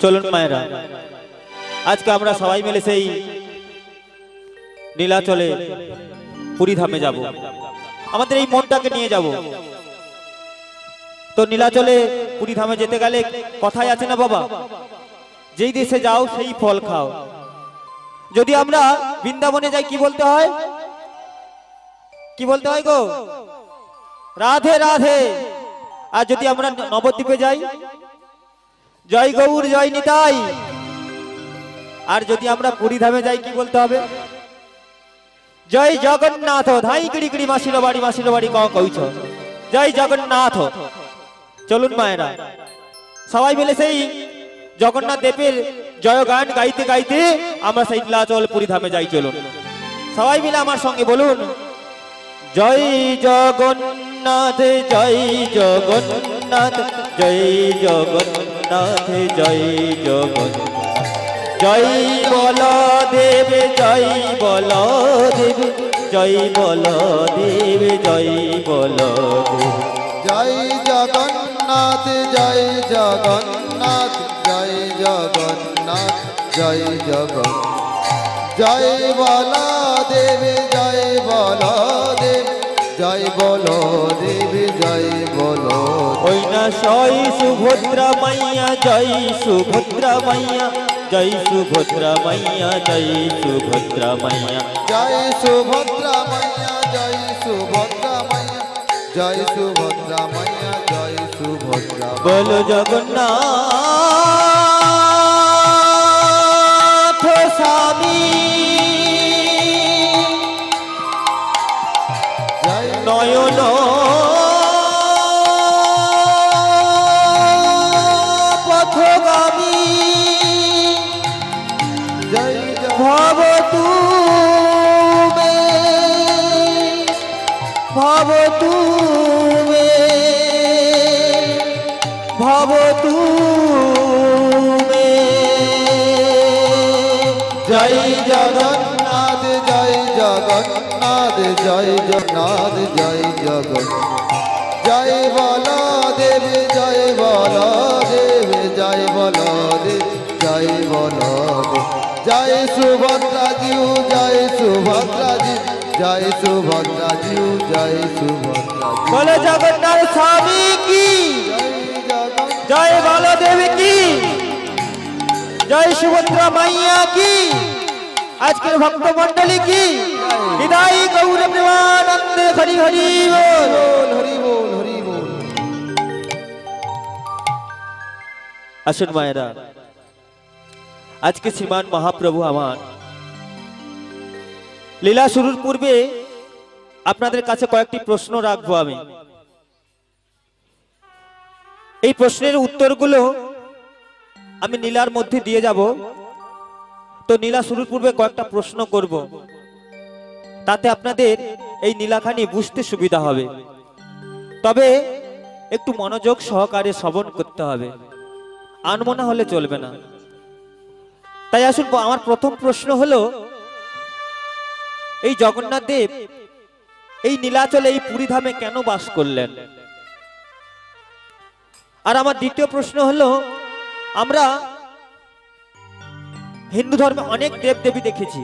চলুন মায়েরা, আজকে আমরা সবাই মিলে সেই নীলাচলে পুরী ধামে যাব, আমাদের এই মনটাকে নিয়ে যাব। তো নীলাচলে পুরী ধামে যেতে গেলে কথাই আছে না বাবা, যেই দেশে যাও সেই ফল খাও। যদি আমরা বৃন্দাবনে যাই কি বলতে হয়, কি বলতে হয় গো? রাধে রাধে। আর যদি আমরা নবদ্বীপে যাই, জয় গৌর জয় নিতাই। আর যদি আমরা পুরী ধামে যাই কি বলতে হবে? জয় জগন্নাথ। ধাই গিড়ি গিড়ি মাসির বাড়ি কৌছ জয় জগন্নাথ। চলুন মায়েরা, সবাই মিলে সেই জগন্নাথ দেবের জয় গান গাইতে গাইতে আমরা সেই নীলাচল পুরী ধামে যাই। চলুন সবাই মিলে আমার সঙ্গে বলুন, জয় জগন্নাথ জয় জগন্নাথ জয় জগন্নাথ জয় জগন্নাথ। জয় বলদেব জয় বলদেব জয় বলদেব জয় বলদেব। জয় জগন্নাথ জয় জগন্নাথ জয় জগন্নাথ জয় জগন্নাথ। জয় বলদেব জয় বলদেব জয় বলদেব জয় বলদেব। ওই না জয় সুভদ্রা মাইয়া জয় সুভদ্রা মাইয়া জয় সুভদ্রা মাইয়া জয় সুভদ্রা মাইয়া। জয় সুভদ্রা মাইয়া জয় সুভদ্রা মাইয়া জয় সুভদ্রা মাইয়া জয় সুভদ্রা। বলো জগন্নাথ স্বামী নয়ন পথগামী। জয় ভব তুমে ভব তুমে ভব তুমে। জয় জগন্নাথ জয় জগন্নাথ জয় জগন্নাথ জয় জগন্নাথ। জয় বলদেব জয় বলদেব জয় বলদেব জয় বলদেব। জয় সুভদ্রা জিউ জয় সুভদ্রা জি জয় সুভদ্রা জিউ জয় সুভদ্রা। বলে জগন্নাথ স্বামী কি জয় বলদেব কি জয় সুভদ্রা মাইয়া কি আজকের ভক্ত মন্ডলী কি হৃদয় গৌর প্রেমানন্দ হরি হরি বল হরি বল হরি বল। আসুন মায়েরা, আজকে শ্রীমান মহাপ্রভু আমার লীলা শুরুর পূর্বে আপনাদের কাছে কয়েকটি প্রশ্ন রাখবো আমি। এই প্রশ্নের উত্তরগুলো আমি নীলার মধ্যে দিয়ে যাব। তো নীলা শুরুর পূর্বে কয়েকটা প্রশ্ন করব, তাতে আপনাদের এই নীলাখানি বুঝতে সুবিধা হবে। তবে একটু মনোযোগ সহকারে শ্রবণ করতে হবে, আনমনা হলে চলবে না। তাই আসুন, আমার প্রথম প্রশ্ন হলো, এই জগন্নাথ দেব এই নীলাচলে এই পুরী ধামে কেন বাস করলেন? আর আমার দ্বিতীয় প্রশ্ন হলো, আমরা হিন্দু ধর্মে অনেক দেব দেবী দেখেছি,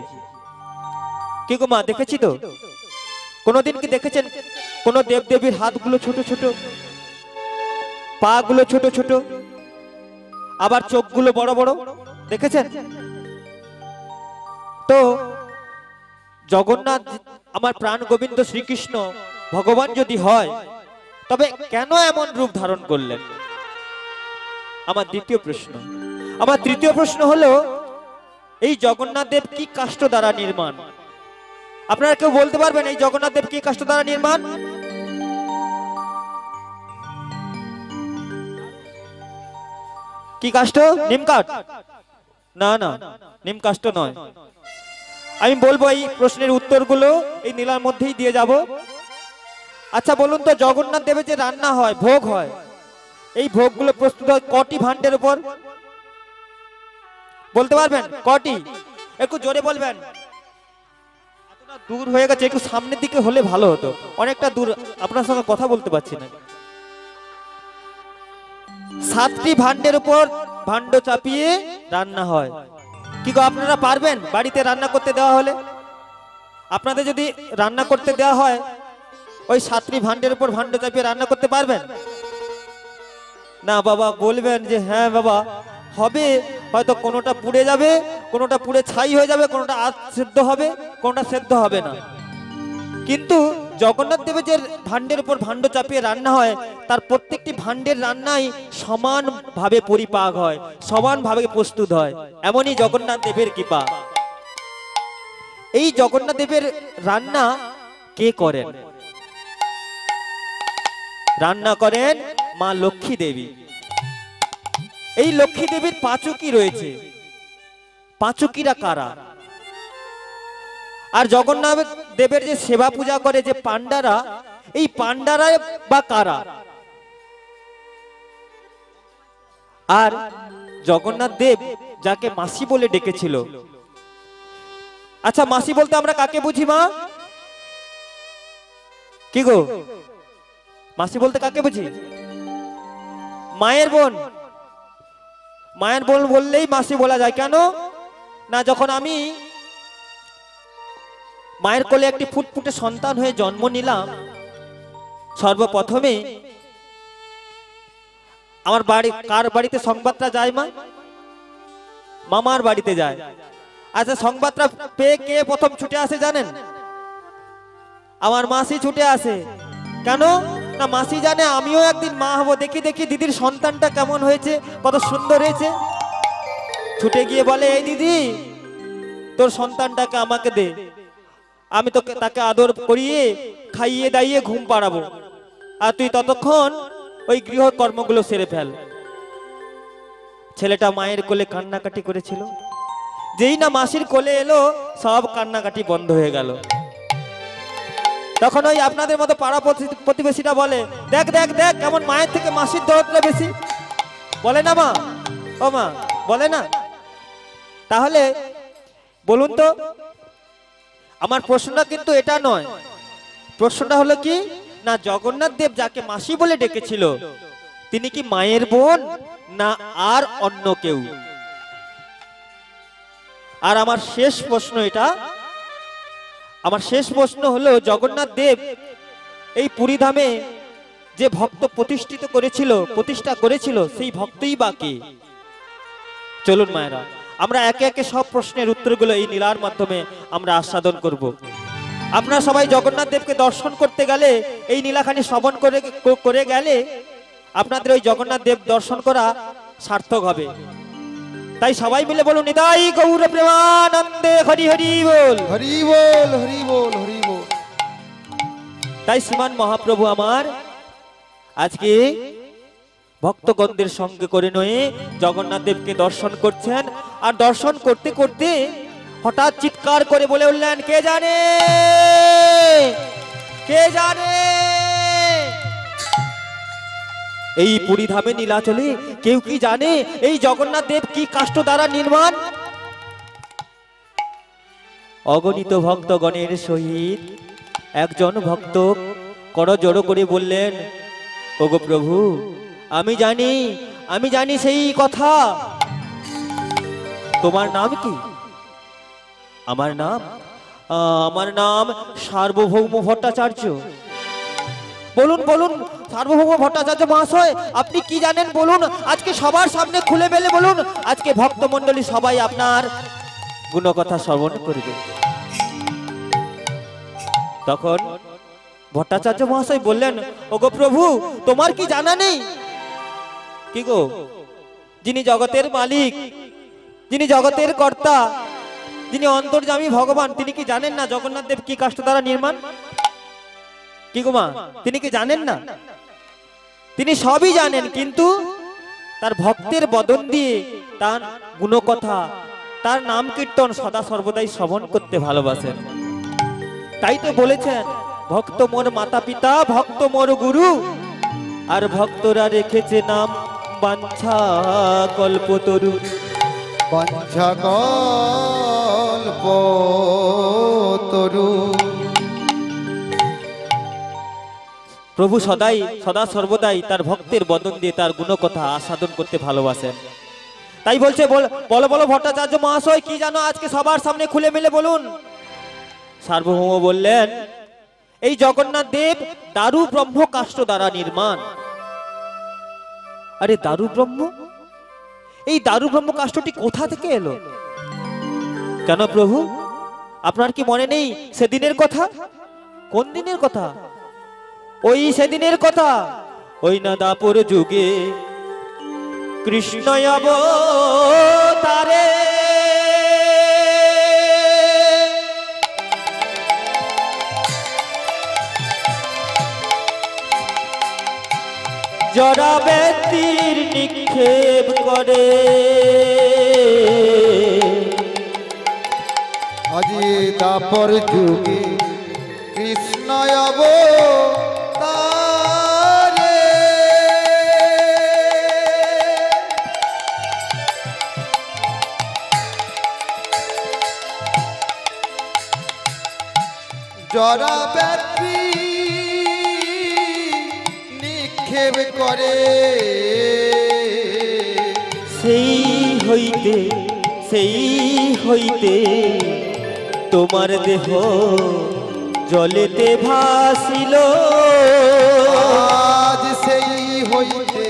কি গো মা দেখেছি তো? কোনদিন কি দেখেছেন কোন দেব দেবীর হাতগুলো ছোট ছোট, পা গুলো ছোট ছোট, আবার চোখগুলো বড় বড় দেখেছেন? তো জগন্নাথ আমার প্রাণ গোবিন্দ শ্রীকৃষ্ণ ভগবান যদি হয়, তবে কেন এমন রূপ ধারণ করলেন? আমার দ্বিতীয় প্রশ্ন। আমার তৃতীয় প্রশ্ন হলো, এই জগন্নাথ দেব কি কাষ্ঠ দ্বারা নির্মাণ? আপনারা কেউ বলতে পারবেন এই জগন্নাথ দেব কি কাষ্ঠ দ্বারা নির্মাণ? কি কাষ্ঠ? নিম কাঠ? না না, নিম কাষ্ঠ নয়। আমি বলবো এই প্রশ্নের উত্তরগুলো এই নীলার মধ্যেই দিয়ে যাব। আচ্ছা বলুন তো, জগন্নাথ দেবের যে রান্না হয়, ভোগ হয়, এই ভোগগুলো প্রস্তুত হয় কটি ভাণ্ডের উপর? বলতে পারবেন কটি? একটু জোরে বলবেন। এতটা দূর হয়ে গেছে, একটু সামনের দিকে হলে ভালো হতো, অনেকটা দূর, আপনার সঙ্গে কথা বলতে পারছি না। 7টি ভাণ্ডের উপর ভাণ্ড চাপিয়ে রান্না হয়। কি গো আপনারা পারবেন বাড়িতে রান্না করতে দেওয়া হলে? আপনাদের যদি রান্না করতে দেওয়া হয় ওই 7টি ভাণ্ডের উপর ভাণ্ড চাপিয়ে রান্না করতে পারবেন? না বাবা, বলবেন যে হ্যাঁ বাবা হবে, হয়তো কোনোটা পুড়ে যাবে, কোনোটা পুড়ে ছাই হয়ে যাবে, কোনোটা আধ সেদ্ধ হবে, কোনোটা সেদ্ধ হবে না। কিন্তু জগন্নাথ দেবের যে ভাণ্ডের উপর ভাণ্ড চাপিয়ে রান্না হয়, তার প্রত্যেকটি ভাণ্ডের রান্নাই সমানভাবে পরিপাক হয়, সমানভাবে প্রস্তুত হয়। এমনই জগন্নাথ দেবের কৃপা। এই জগন্নাথ দেবের রান্না কে করেন? রান্না করেন মা লক্ষ্মী দেবী। এই লক্ষ্মী দেবীর পাচকি রয়েছে। পাচকিরা কারা? আর জগন্নাথ দেবের যে সেবা পূজা করে যে পান্ডারা, এই পান্ডারা বা কারা? আর জগন্নাথ দেব যাকে মাসি বলে ডেকেছিল, আচ্ছা মাসি বলতে আমরা কাকে বুঝি মা? কি গো, মাসি বলতে কাকে বুঝি? মায়ের বোন। মায়ের বোন বললেই মাসি বলা যায়। কেন না, যখন আমি মায়ের কোলে একটি ফুটফুটে সন্তান হয়ে জন্ম নিলাম, সর্বপ্রথমে আমার বাড়ি, কার বাড়িতে সংবাদটা যায় মা? মামার বাড়িতে যায়। আচ্ছা সংবাদটা পেয়ে কে প্রথম ছুটে আসে জানেন? আমার মাসি ছুটে আসে। কেন না, মাসি জানে আমিও একদিন মা হব, দেখি দেখি দিদির সন্তানটা কেমন হয়েছে, কত সুন্দর হয়েছে। ছুটে গিয়ে বলে, এই দিদি তোর সন্তানটাকে আমাকে দে, আমি তোকে তাকে আদর করিয়ে খাইয়ে দাইয়ে ঘুম পাড়াবো, আর তুই ততক্ষণ ওই গৃহ কর্মগুলো সেরে ফেল। ছেলেটা মায়ের কোলে কান্নাকাটি করেছিল। যেই না মাসির কোলে এলো, সব কান্নাকাটি বন্ধ হয়ে গেল। তখন ওই আপনাদের মতো পাড়া প্রতিবেশীরা বলে, দেখ দেখ দেখ কেমন মায়ের থেকে মাসির দরদটা বেশি। বলে না মা? ও মা, বলে না? তাহলে বলুন তো, আমার প্রশ্নটা কিন্তু এটা নয়। প্রশ্নটা হলো কি না, জগন্নাথ দেব যাকে মাসি বলে ডেকেছিল, তিনি কি মায়ের বোন না আর অন্য কেউ? আর আমার শেষ প্রশ্ন এটা, আমার শেষ প্রশ্ন হলো, জগন্নাথ দেব এই পুরীধামে যে ভক্ত প্রতিষ্ঠা করেছিল, সেই ভক্তই বা কে? চলুন মায়েরা, আমরা একে একে সব প্রশ্নের উত্তরগুলো এই লীলার মাধ্যমে আমরা আস্বাদন করব। আপনারা সবাই জগন্নাথ দেবকে দর্শন করতে গেলে, এই লীলাখানি শ্রবণ করে গেলে আপনাদের ওই জগন্নাথ দেব দর্শন করা সার্থক হবে। তাই সবাই মিলে বলুন, নিতাই গৌর প্রেমানন্দে হরি হরি বল, হরি বল, হরি বল, হরি বল। তাই শ্রীমান মহাপ্রভু আমার আজকে ভক্তগণদের সঙ্গে করে নিয়ে জগন্নাথ দেবকে দর্শন করছেন। আর দর্শন করতে করতে হঠাৎ চিৎকার করে বলে উঠলেন, কে জানে, কে জানে এই পুরীধামে নীলাচলে কেউ কি জানে এই জগন্নাথ দেব কি কাষ্ঠ দ্বারা নির্মাণ? অগণিত ভক্তগণের সহিত একজন ভক্ত করজোড়ো করে বললেন, ওগো প্রভু, আমি জানি সেই কথা। তোমার নাম কি? আমার নাম সার্বভৌম ভট্টাচার্য। বলুন বলুন সার্বভৌম ভট্টাচার্য মহাশয়, আপনি কি জানেন বলুন, আজকে সবার সামনে খুলে মেলে বলুন, আজকে ভক্তমণ্ডলী সবাই আপনার গুণকথা শ্রবণ করবে। তখন ভট্টাচার্য মহাশয় বললেন, ওগো প্রভু, তোমার কি জানা নেই? কি গো, যিনি জগতের মালিক, যিনি জগতের কর্তা, যিনি অন্তর্যামী ভগবান, তিনি কি জানেন না জগন্নাথ দেব কি কাষ্ঠ দ্বারা নির্মাণ? কি গো মা, তিনি কি জানেন না? তিনি সবই জানেন, কিন্তু তার ভক্তের বদন দিয়ে তার গুণকথা, তার নাম কীর্তন সদা সর্বদাই শ্রবণ করতে ভালোবাসেন। তাই তো বলেছেন, ভক্ত মোর মাতা পিতা, ভক্ত মোর গুরু, আর ভক্তরা রেখেছে নাম বাঞ্ছা কল্পতরু। বাঞ্ছা কল্পতরু। প্রভু সদা সর্বদাই তার ভক্তের বদন দিয়ে তার গুণকথা আস্বাদন করতে ভালোবাসেন। তাই বলছে বলো বলো ভট্টাচার্য মহাশয়, কি জানো আজকে সবার সামনে খুলে মেলে বলুন। সার্বভৌম বললেন, এই জগন্নাথ দেব দারু ব্রহ্ম কাষ্ঠ দ্বারা নির্মাণ। আরে দারু ব্রহ্ম, এই দারু ব্রহ্ম কাষ্ঠটি কোথা থেকে এলো? কেন প্রভু, আপনার কি মনে নেই সেদিনের কথা? কোন দিনের কথা? ওই সেদিনের কথা, ওই না দাপর যুগে কৃষ্ণ অবতারে জড়াবে তীর নিক্ষেপ করে। আজি দাপর যুগে কৃষ্ণ অবতারে জড়াবে নিক্ষেপ করে। সেই হইতে তোমার দেহ জলেতে ভাসিল। আজ সেই হইতে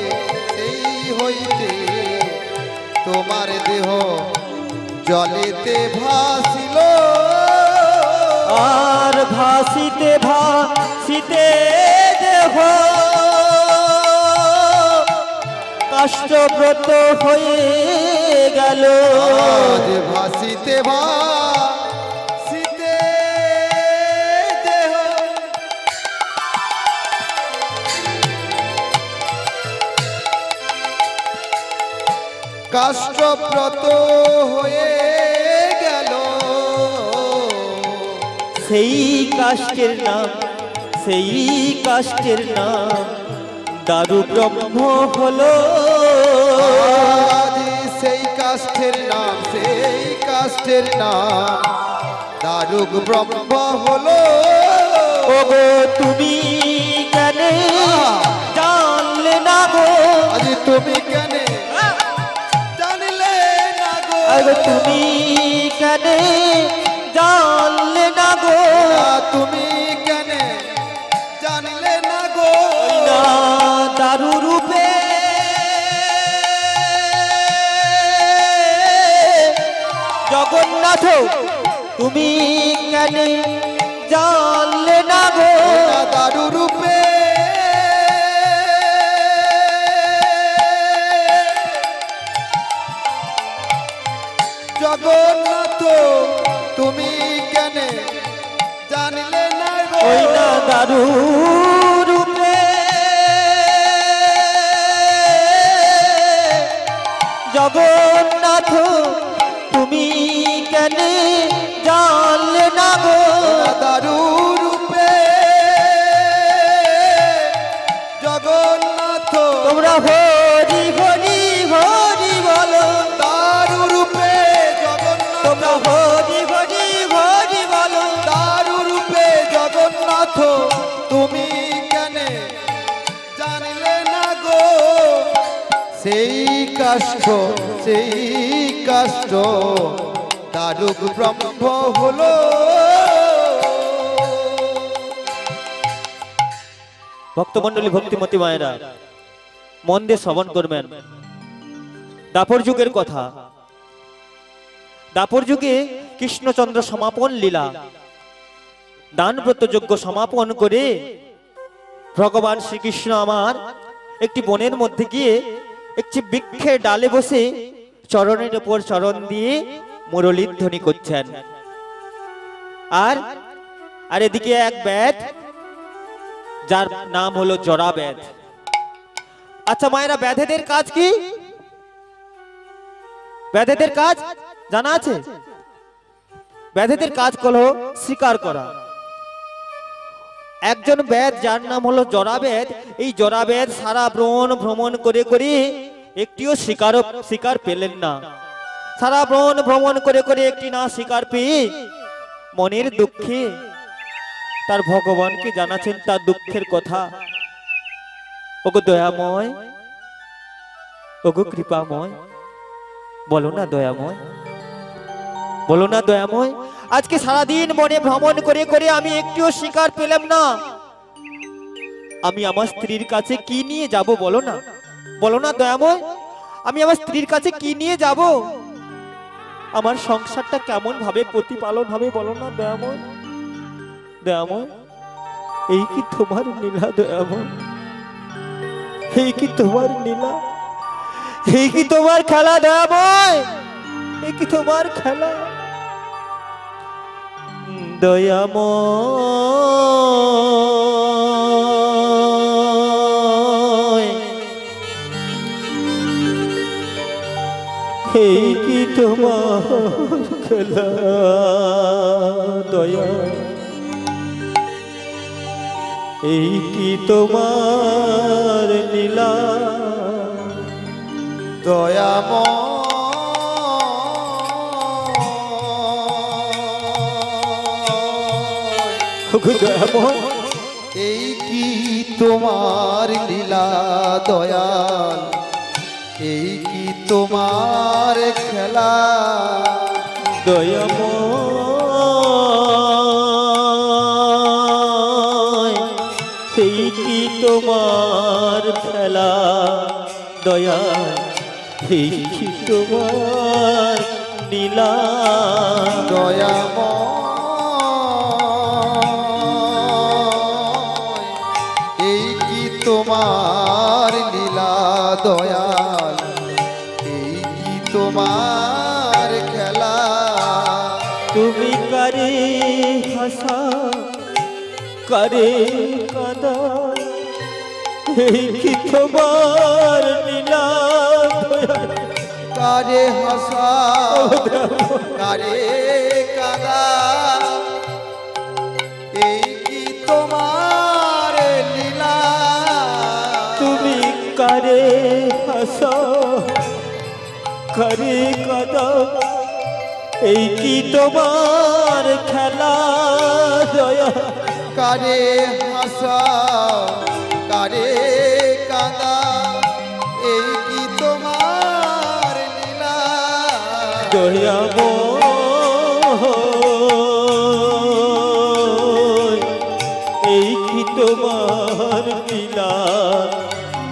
তোমার দেহ জলেতে ভাসিল। আর ভাসিতে দেহ কাষ্ঠব্রত হয়ে গেল। আজ ভাসিতে দেহ কাষ্ঠব্রত হয়ে গেল। সেই কাষ্ঠের নাম দারু ব্রহ্ম হলো। আজ সেই কাষ্ঠের নাম দারুক ব্রহ্ম হলো। ওগো তুমি কেন জানলে না গো? আজ তুমি কেন জানলে না গো? আরে তুমি কেন জানলে না গো? তুমি কেন জানলে না গো? না দারু রূপে জগন্নাথ তুমি কেন জানলে না গো? দারু রূপে জগন্নাথ তুমি কেন জানলে না গো? ওই না দারু রূপে জগন্নাথ তুমি কেন জানলে না গো? দারু রূপে জগন্নাথ তোমরা হরি হরি হরি বলো। দারু রূপে জগন্নাথ তোমরা হরি হরি হরি বলো। দারু রূপে জগন্নাথ তুমি কেন জানলে না গো? সেই কাষ্ঠ দারুক ব্রহ্ম হলো। ভক্তমণ্ডলী, ভক্তিমতী মায়েরা মন দিয়ে শ্রবণ করবেন দাপর যুগের কথা। দাপর যুগে কৃষ্ণচন্দ্র সমাপন লীলা দান ব্রতযজ্ঞ সমাপন করে ভগবান শ্রীকৃষ্ণ আমার একটি বনের মধ্যে গিয়ে একটি বৃক্ষের ডালে বসে চরণের উপর চরণ দিয়ে মুরলীর ধ্বনি করছেন। আর এদিকে এক ব্যাধ, যার নাম হলো জরা ব্যাধ। আচ্ছা মায়েরা, ব্যাধেদের কাজ কি? ব্যাধেদের কাজ জানা আছে? ব্যাধেদের কাজ হলো শিকার করা। একজন ব্যাধ যার নাম হলো জরা ব্যাধ, এই জরা ব্যাধ সারা বন ভ্রমণ করে করে একটিও শিকার পেলেন না। সারা বন ভ্রমণ করে করে একটি না শিকার পেয়ে মনের দুঃখে তার ভগবানকে জানাচ্ছেন তার দুঃখের কথা। ওগো দয়াময়, ওগো কৃপাময়, বলো না দয়াময়, বলো না দয়াময়, আজকে সারাদিন বনে ভ্রমণ করে করে আমি একটুও শিকার পেলাম না। আমি আমার স্ত্রীর কাছে কি নিয়ে যাব বলো না, বলো না দয়াময়, আমি আমার স্ত্রীর কাছে কি নিয়ে যাব? আমার সংসারটা কেমন ভাবে প্রতিপালন হবে বলো না দয়াময়? দয়াময়, এই কি তোমার নীলা দয়াময়? এই কি তোমার নীলা? এই কি তোমার খেলা দয়াময়? এই কি তোমার খেলা? দয়াময়, এই কি তোমার খেলা? দয়া, এই কি তোমার লীলা? দয়াময়, এই কি তোমার লীলা দয়াল? এই কি তোমার খেলা? দয়াময়, এই কি তোমার খেলা? দয়া, এই কি তোমার নীলা? দয়াময়, এই কি তোমার লীলা দয়াল? এই কি তোমার খেলা? তুমি কারে হাসা, কারে কাদা, এই কি তোমার নীলা? কারে হাসা, কারে কাদা, এই কি তোমার লীলা? তুমি কারে হাসা, কারে কাদা, এই কি তোমার খেলা? দয়া, কারে হাসা, কারে কাদা, এই কি তোমার লীলা? দয়াময়, এই কি তোমার লীলা?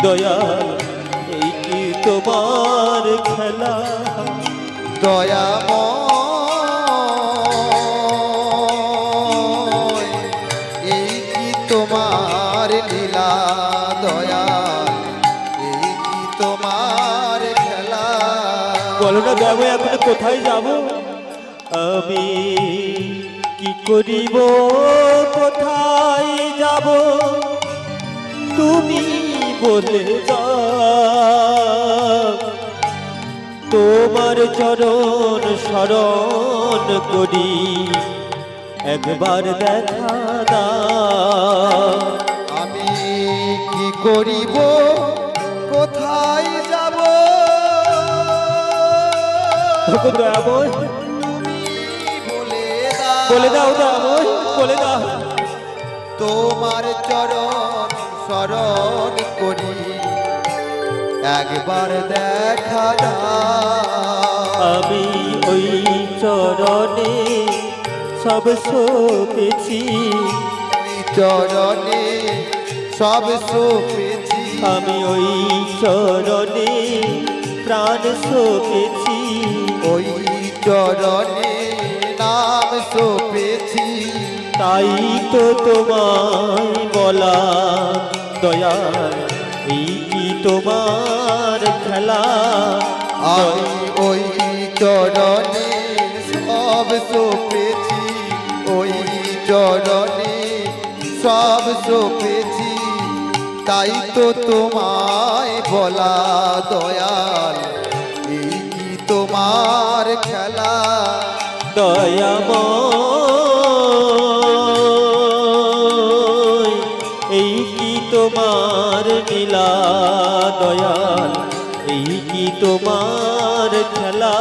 দয়া, এই কি তোমার খেলা? দয়াময়, এই কি তোমার লীলা দয়াল? এই কি তোমার খেলা? বলো না দয়াময়, এখন কোথায় যাব আমি? কি করিব, কোথায় যাব? তুমি বলে দাও। তোমার চরণ শরণ করি, একবার দেখা দাও। আমি কি করিব, কোথায় যাব? দয়াময়, তুমি বলে দাও দয়াময়, বলে দাও। তোমার চরণ শরণ করি, একবার দেখা দাও। আমি ওই চরণে সব সপেছি, ওই চরণে সব সপেছি, আমি ওই চরণে প্রাণ সপেছি, ওই চরণে নাম সপেছি। তাই তো তোমায় বলা দয়াল, এই কি তোমার খেলা? আমি ওই চরণে সব সপেছি, ওই চরণে সব সপেছি। তাই তো তোমায় বলা দয়াল, এই কি তোমার খেলা? দয়াময়, এই কি তোমার নীলা? দয়াল, এই কি তোমার খেলা?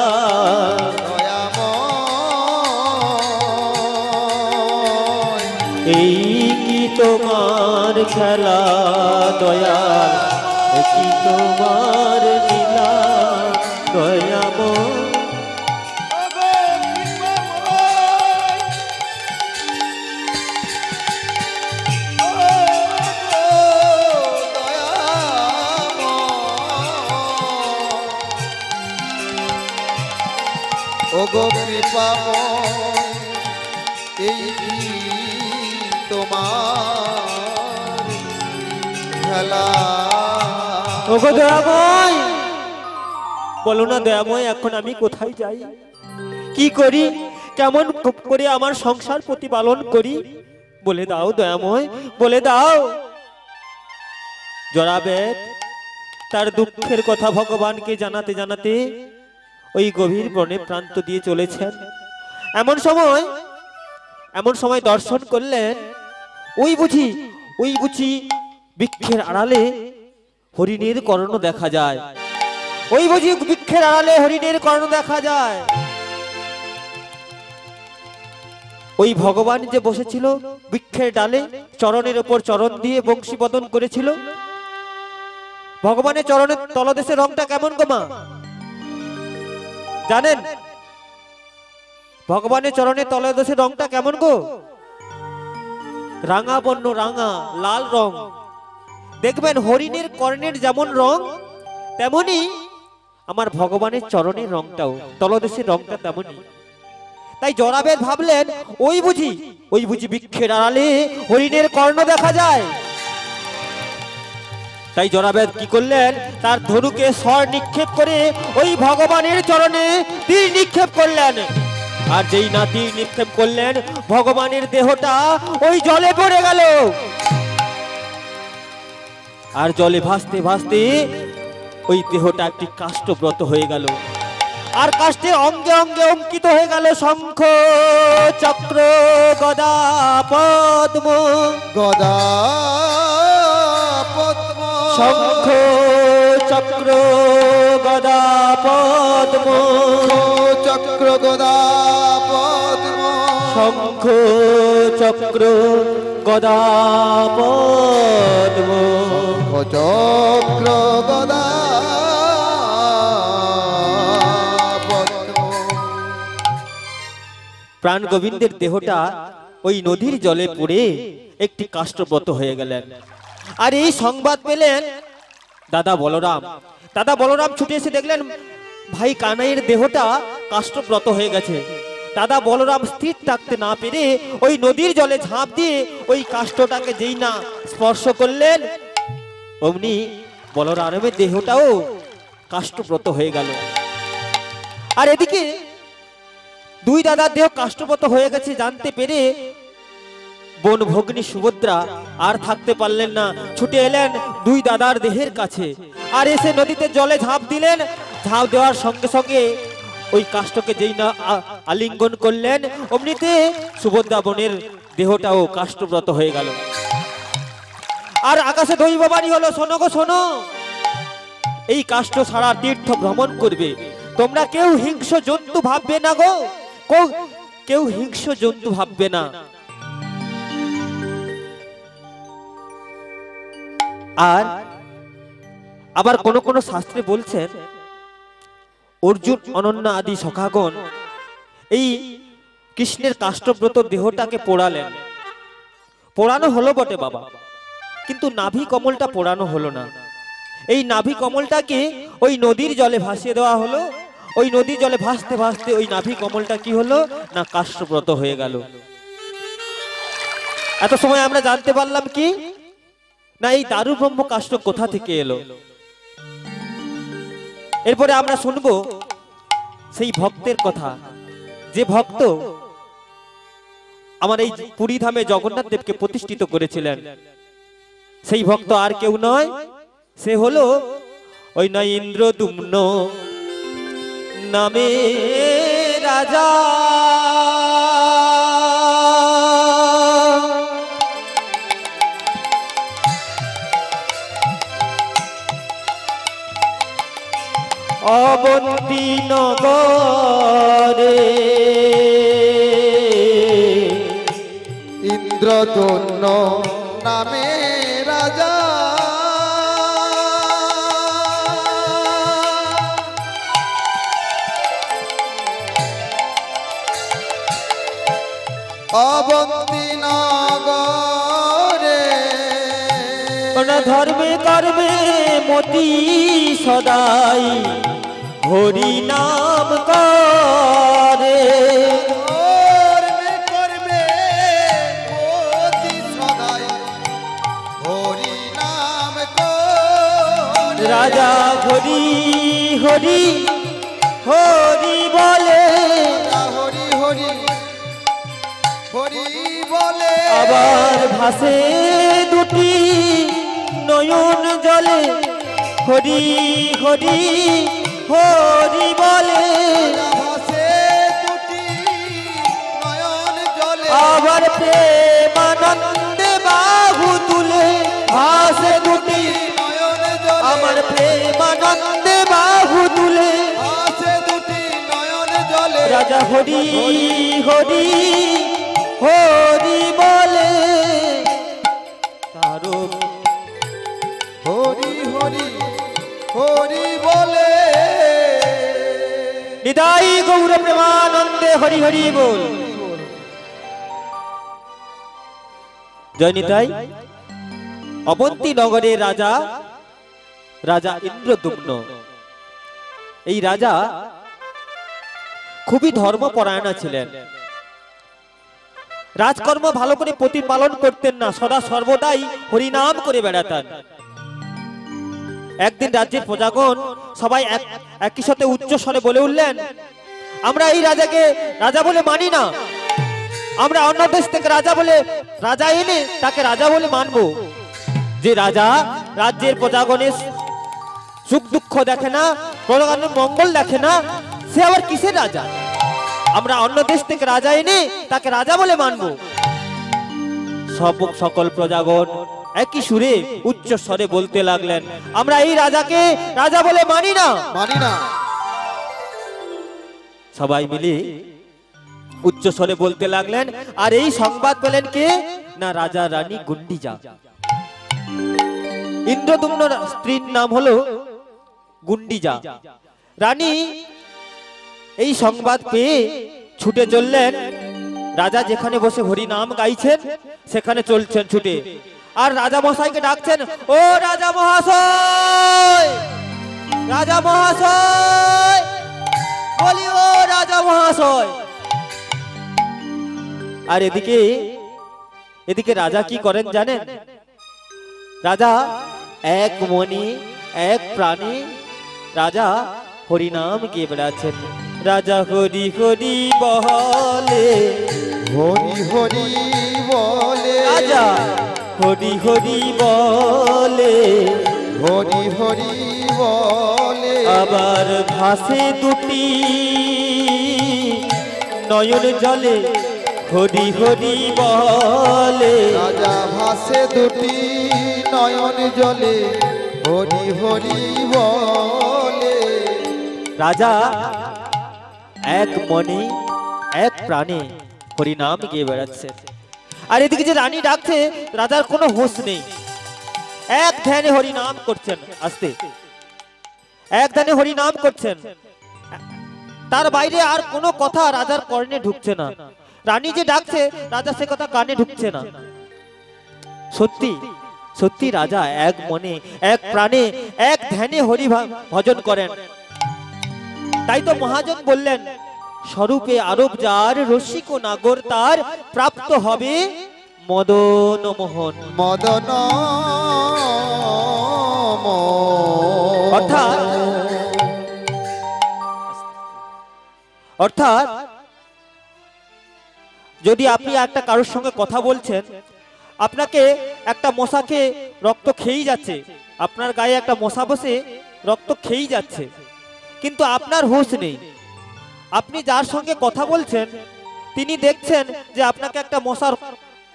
দয়াময়, এই কি তোমার খেলা? দয়াল, এই কি তোমার নীলা? দয়াময়। কৃপাময় এই কি তোমার খেলা ওগো দয়াময়, বলো না দয়াময়, এখন আমি কোথায় যাই, কি করি, কেমন করে আমার সংসার প্রতিপালন করি, বলে দাও দয়াময়, বলে দাও। জরাবেদ তার দুঃখের কথা ভগবানকে জানাতে জানাতে ওই গভীর বনে প্রান্ত দিয়ে চলেছেন। এমন সময় দর্শন করলেন ওই বুঝি বৃক্ষের আড়ালে হরিণের কর্ণ দেখা যায়। ওই বুঝি বৃক্ষের আড়ালে হরিণের কর্ণ দেখা যায়। ওই ভগবান যে বসেছিল বৃক্ষের ডালে, চরণের উপর চরণ দিয়ে বংশী বদন করেছিল। ভগবানের চরণের তলদেশের রংটা কেমন গো মা জানেন? ভগবানের চরণের তলদেশের রংটা কেমন গো? রাঙা বর্ণ, রাঙা লাল রং। দেখবেন হরিণের কর্ণের যেমন রং, তেমনি আমার ভগবানের চরণের রংটাও, তলদেশের রংটা তেমনি। তাই জরাবেদ ভাবলেন ওই বুঝি বৃক্ষের আড়ালে হরিণের কর্ণ দেখা যায়। তাই জরাবেদ কি করলেন, তার ধনুকে স্বর নিক্ষেপ করে ওই ভগবানের চরণে তীর নিক্ষেপ করলেন। আর যেই না তীর নিক্ষেপ করলেন, ভগবানের দেহটা ওই জলে পড়ে গেল। আর জলে ভাসতে ভাসতে ওই দেহটা একটি কাষ্ঠব্রত হয়ে গেল। আর কাষ্ঠে অঙ্গে অঙ্গে অঙ্কিত হয়ে গেল শঙ্খ, চক্র, গদা, পদ্ম। গদা পদ্ম, শঙ্খ, চক্র, গদা, পদ্ম। চক্র, গদা, পদ্ম। শঙ্খ, চক্র, গদা, পদ্ম। চক্র, গদা, পদ্ম। প্রাণ গোবিন্দের দেহটা ওই নদীর জলে পড়ে একটি কাষ্ঠব্রত হয়ে গেলেন। আর এই সংবাদ পেলেন দাদা বলরাম ছুটে এসে দেখলেন ভাই কানাইয়ের দেহটা কাষ্ঠব্রত হয়ে গেছে। দাদা বলরাম স্থির থাকতে না পেরে ওই নদীর জলে ঝাঁপ দিয়ে ওই কাষ্ঠটাকে যেই না স্পর্শ করলেন, অমনি বলরামের দেহটাও কাষ্ঠব্রত হয়ে গেল। আর এদিকে দুই দাদার দেহ কাষ্ঠব্রত হয়ে গেছে জানতে পেরে বোন ভগ্নী সুভদ্রা আর থাকতে পারলেন না, ছুটে এলেন দুই দাদার দেহের কাছে। আর এসে নদীতে জলে ঝাঁপ দিলেন। ঝাঁপ দেওয়ার সঙ্গে সঙ্গে ওই কাষ্ঠকে যেই না আলিঙ্গন করলেন, অমনিতে সুভদ্রা বোনের দেহটাও কাষ্ঠব্রত হয়ে গেল। আর আকাশে দৈববাণী হলো, শোনো গো শোনো, এই কাষ্ঠ ছাড়া তীর্থ ভ্রমণ করবে তোমরা কেউ হিংস্র জন্তু ভাববে না গো, কেউ হিংস্র জন্তু ভাববে না। আর আবার কোন কোন শাস্ত্রে বলছেন অর্জুন, অনন্যা আদি সখাগণ এই কৃষ্ণের কাষ্ঠব্রত দেহটাকে পোড়ালেন। পোড়ানো হলো বটে বাবা, কিন্তু নাভি কমলটা পোড়ানো হলো না। এই নাভি কমলটাকে ওই নদীর জলে ভাসিয়ে দেওয়া হলো। ওই নদীর জলে ভাসতে ভাসতে ওই নাভি কমলটা কি হলো না কাষ্ঠব্রত হয়ে গেল। এত সময় আমরা জানতে পারলাম কি না এই দারু ব্রহ্ম কাষ্ঠ কোথা থেকে এলো। এরপরে আমরা শুনবো সেই ভক্তের কথা, যে ভক্ত আমার এই পুরী ধামে জগন্নাথ দেবকে প্রতিষ্ঠিত করেছিলেন। সেই ভক্ত আর কেউ নয়, সে হলো ওই নয় ইন্দ্রদুম্ন নামে রাজা। অবন্তী নগরে ইন্দ্রদুম্ন নামে রাজা, অবন্তী নগরে ধর্মে কর্মে মতি সদাই হরি নাম করে। রাজা হরি হরি হরি বলে, হরি হরি হরি বলে, আবার ভাসে দুটি নয়ন জলে, হরি হরি হরি বলে, ভাসে দুটি নয়ন জলে, আবার প্রেমানন্দে বাহু তুলে, ভাসে দুটি নয়ন জলে, আমার প্রেমানন্দে বাহু তুলে, ভাসে দুটি নয়ন জলে, রাজা হরি হরি হরি বলে। তারও হরি হরি হরি বলে। নিতাই গৌর প্রেমানন্দে হরি হরি বল। জয় নিতাই। অবন্তী নগরের রাজা, রাজা ইন্দ্রদুম্ন, এই রাজা খুবই ধর্মপরায়ণ ছিলেন। রাজকর্ম ভালো করে প্রতিপালন করতেন না, সদা সর্বদাই হরিনাম করে বেড়াতেন। একদিন রাজ্যের প্রজাগণ সবাই একই সাথে উচ্চ স্বরে বলে উঠলেন, আমরা এই রাজাকে রাজা বলে মানি না, আমরা অন্য দেশ থেকে রাজা এনে তাকে রাজা বলে মানব। যে রাজা রাজ্যের প্রজাগণের সুখ দুঃখ দেখে না, প্রজাগণের মঙ্গল দেখে না, সে আবার কিসের রাজা? আমরা অন্য দেশ থেকে রাজা এনে তাকে রাজা বলে মানব। সকল প্রজাগণ একই সুরে উচ্চ স্বরে বলতে লাগলেন, আমরা এই রাজাকে রাজা বলে মানি না, মানি না। সবাই মিলে উচ্চ স্বরে বলতে লাগলেন। আর এই সংবাদ পেলেন কে? না রাজা রানী গুন্ডিজা। ইন্দ্রদুম্ন স্ত্রীর নাম হলো গুন্ডিজা। রানী এই সংবাদ পেয়ে ছুটে চললেন, রাজা যেখানে বসে হরি নাম গাইছেন সেখানে চলছেন ছুটে। আর রাজা মহাশয়কে ডাকছেন, ও রাজা মহাশয়, রাজা মহাশয়, বলি ও রাজা মহাশয়। আর এদিকে রাজা কি করেন জানেন? রাজা এক মনে এক প্রাণে রাজা হরিনাম গিয়ে বেড়াচ্ছেন। রাজা হরি হরি বলে, হরি হরি বলে, রাজা হরি হরি বলে, হরি হরি বলে, আবার ভাসে দুটি নয়ন জলে, হরি হরি বলে, রাজা ভাসে দুটি নয়ন জলে, হরি হরি বলে। রাজা এক মনে এক প্রাণে হরিনাম গিয়ে বেড়াচ্ছে। আর এদিকে যে রানী ডাকছে, রাজার কোনো হোশ নেই, এক ধ্যানে হরিনাম করছেন, আস্তে এক ধ্যানে হরিনাম করছেন। তার বাইরে আর কোনো কথা রাজার কর্ণে ঢুকছে না। রানী যে ডাকছে, রাজা সে কথা কানে ঢুকছে না। সত্যি সত্যি রাজা এক মনে এক প্রাণে এক ধ্যানে হরি ভজন করেন। তাই তো মহাজন বললেন, স্বরূপে আরব যার, রসিক ও নাগর তার, প্রাপ্ত হবে মদন মোহন। মদন অর্থাৎ যদি আপনি একটা কারোর সঙ্গে কথা বলছেন, আপনাকে একটা মশাকে রক্ত খেয়েই যাচ্ছে, আপনার গায়ে একটা মশা বসে রক্ত খেয়েই যাচ্ছে, কিন্তু আপনার হুঁশ নেই। আপনি যার সঙ্গে কথা বলছেন তিনি দেখছেন যে আপনাকে একটা মশার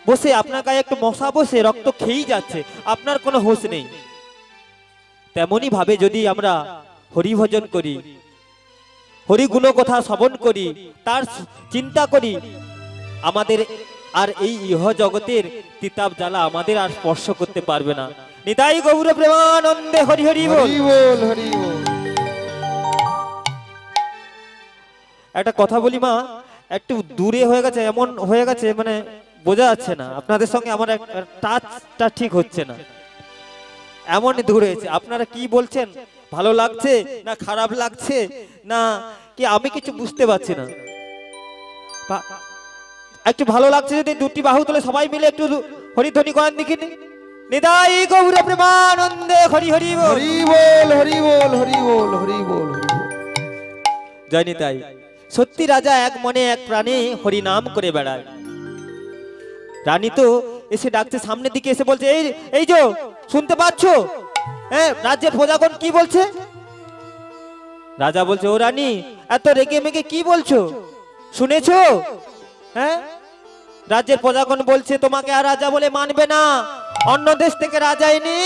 বসে, আপনার গায়ে একটা মশা বসে রক্ত খেয়েই যাচ্ছে, আপনার কোনো হুঁশ নেই। তেমনি ভাবে যদি আমরা হরি ভজন করি, হরি গুণ কথা শ্রবণ করি, তার চিন্তা করি, আমাদের আর এই ইহ জগতের তিতাব জ্বালা আমাদের আর স্পর্শ করতে পারবে না। নিতাই গৌর প্রেমানন্দে হরি হরি বল। হরি বল, হরি বল। একটা কথা বলি মা, একটু দূরে হয়ে গেছে, এমন হয়ে গেছে মানে বোঝা যাচ্ছে না, আপনাদের সঙ্গে আমার টাচটা ঠিক হচ্ছে না, এমন দূরে হয়েছে। আপনারা কি বলছেন, ভালো লাগছে না খারাপ লাগছে না কি আমি কিছু বুঝতে পারছি না। একটু ভালো লাগছে যদি দুটি বাহু তুলে সবাই মিলে একটু হরিধ্বনি করেন দেখিনি। নিদাই গৌর প্রেমানন্দে হরি হরি বল। হরি বল হরি বল হরি বল হরি বল। জয় নিতাই। সত্যি রাজা এক মনে এক প্রাণে হরি নাম করে বেড়ায়। রানী তো এসে ডাকছে, সামনের দিকে এসে বলছে, এই এই যে শুনতে পাচ্ছ, হ্যাঁ রাজ্যের প্রজাগণ কি বলছে? রাজা বলছে, ও রানী এত রেগে মেগে কি বলছো, শুনেছো? হ্যাঁ রাজ্যের প্রজাগণ বলছে তোমাকে আর রাজা বলে মানবে না, অন্য দেশ থেকে রাজা এনে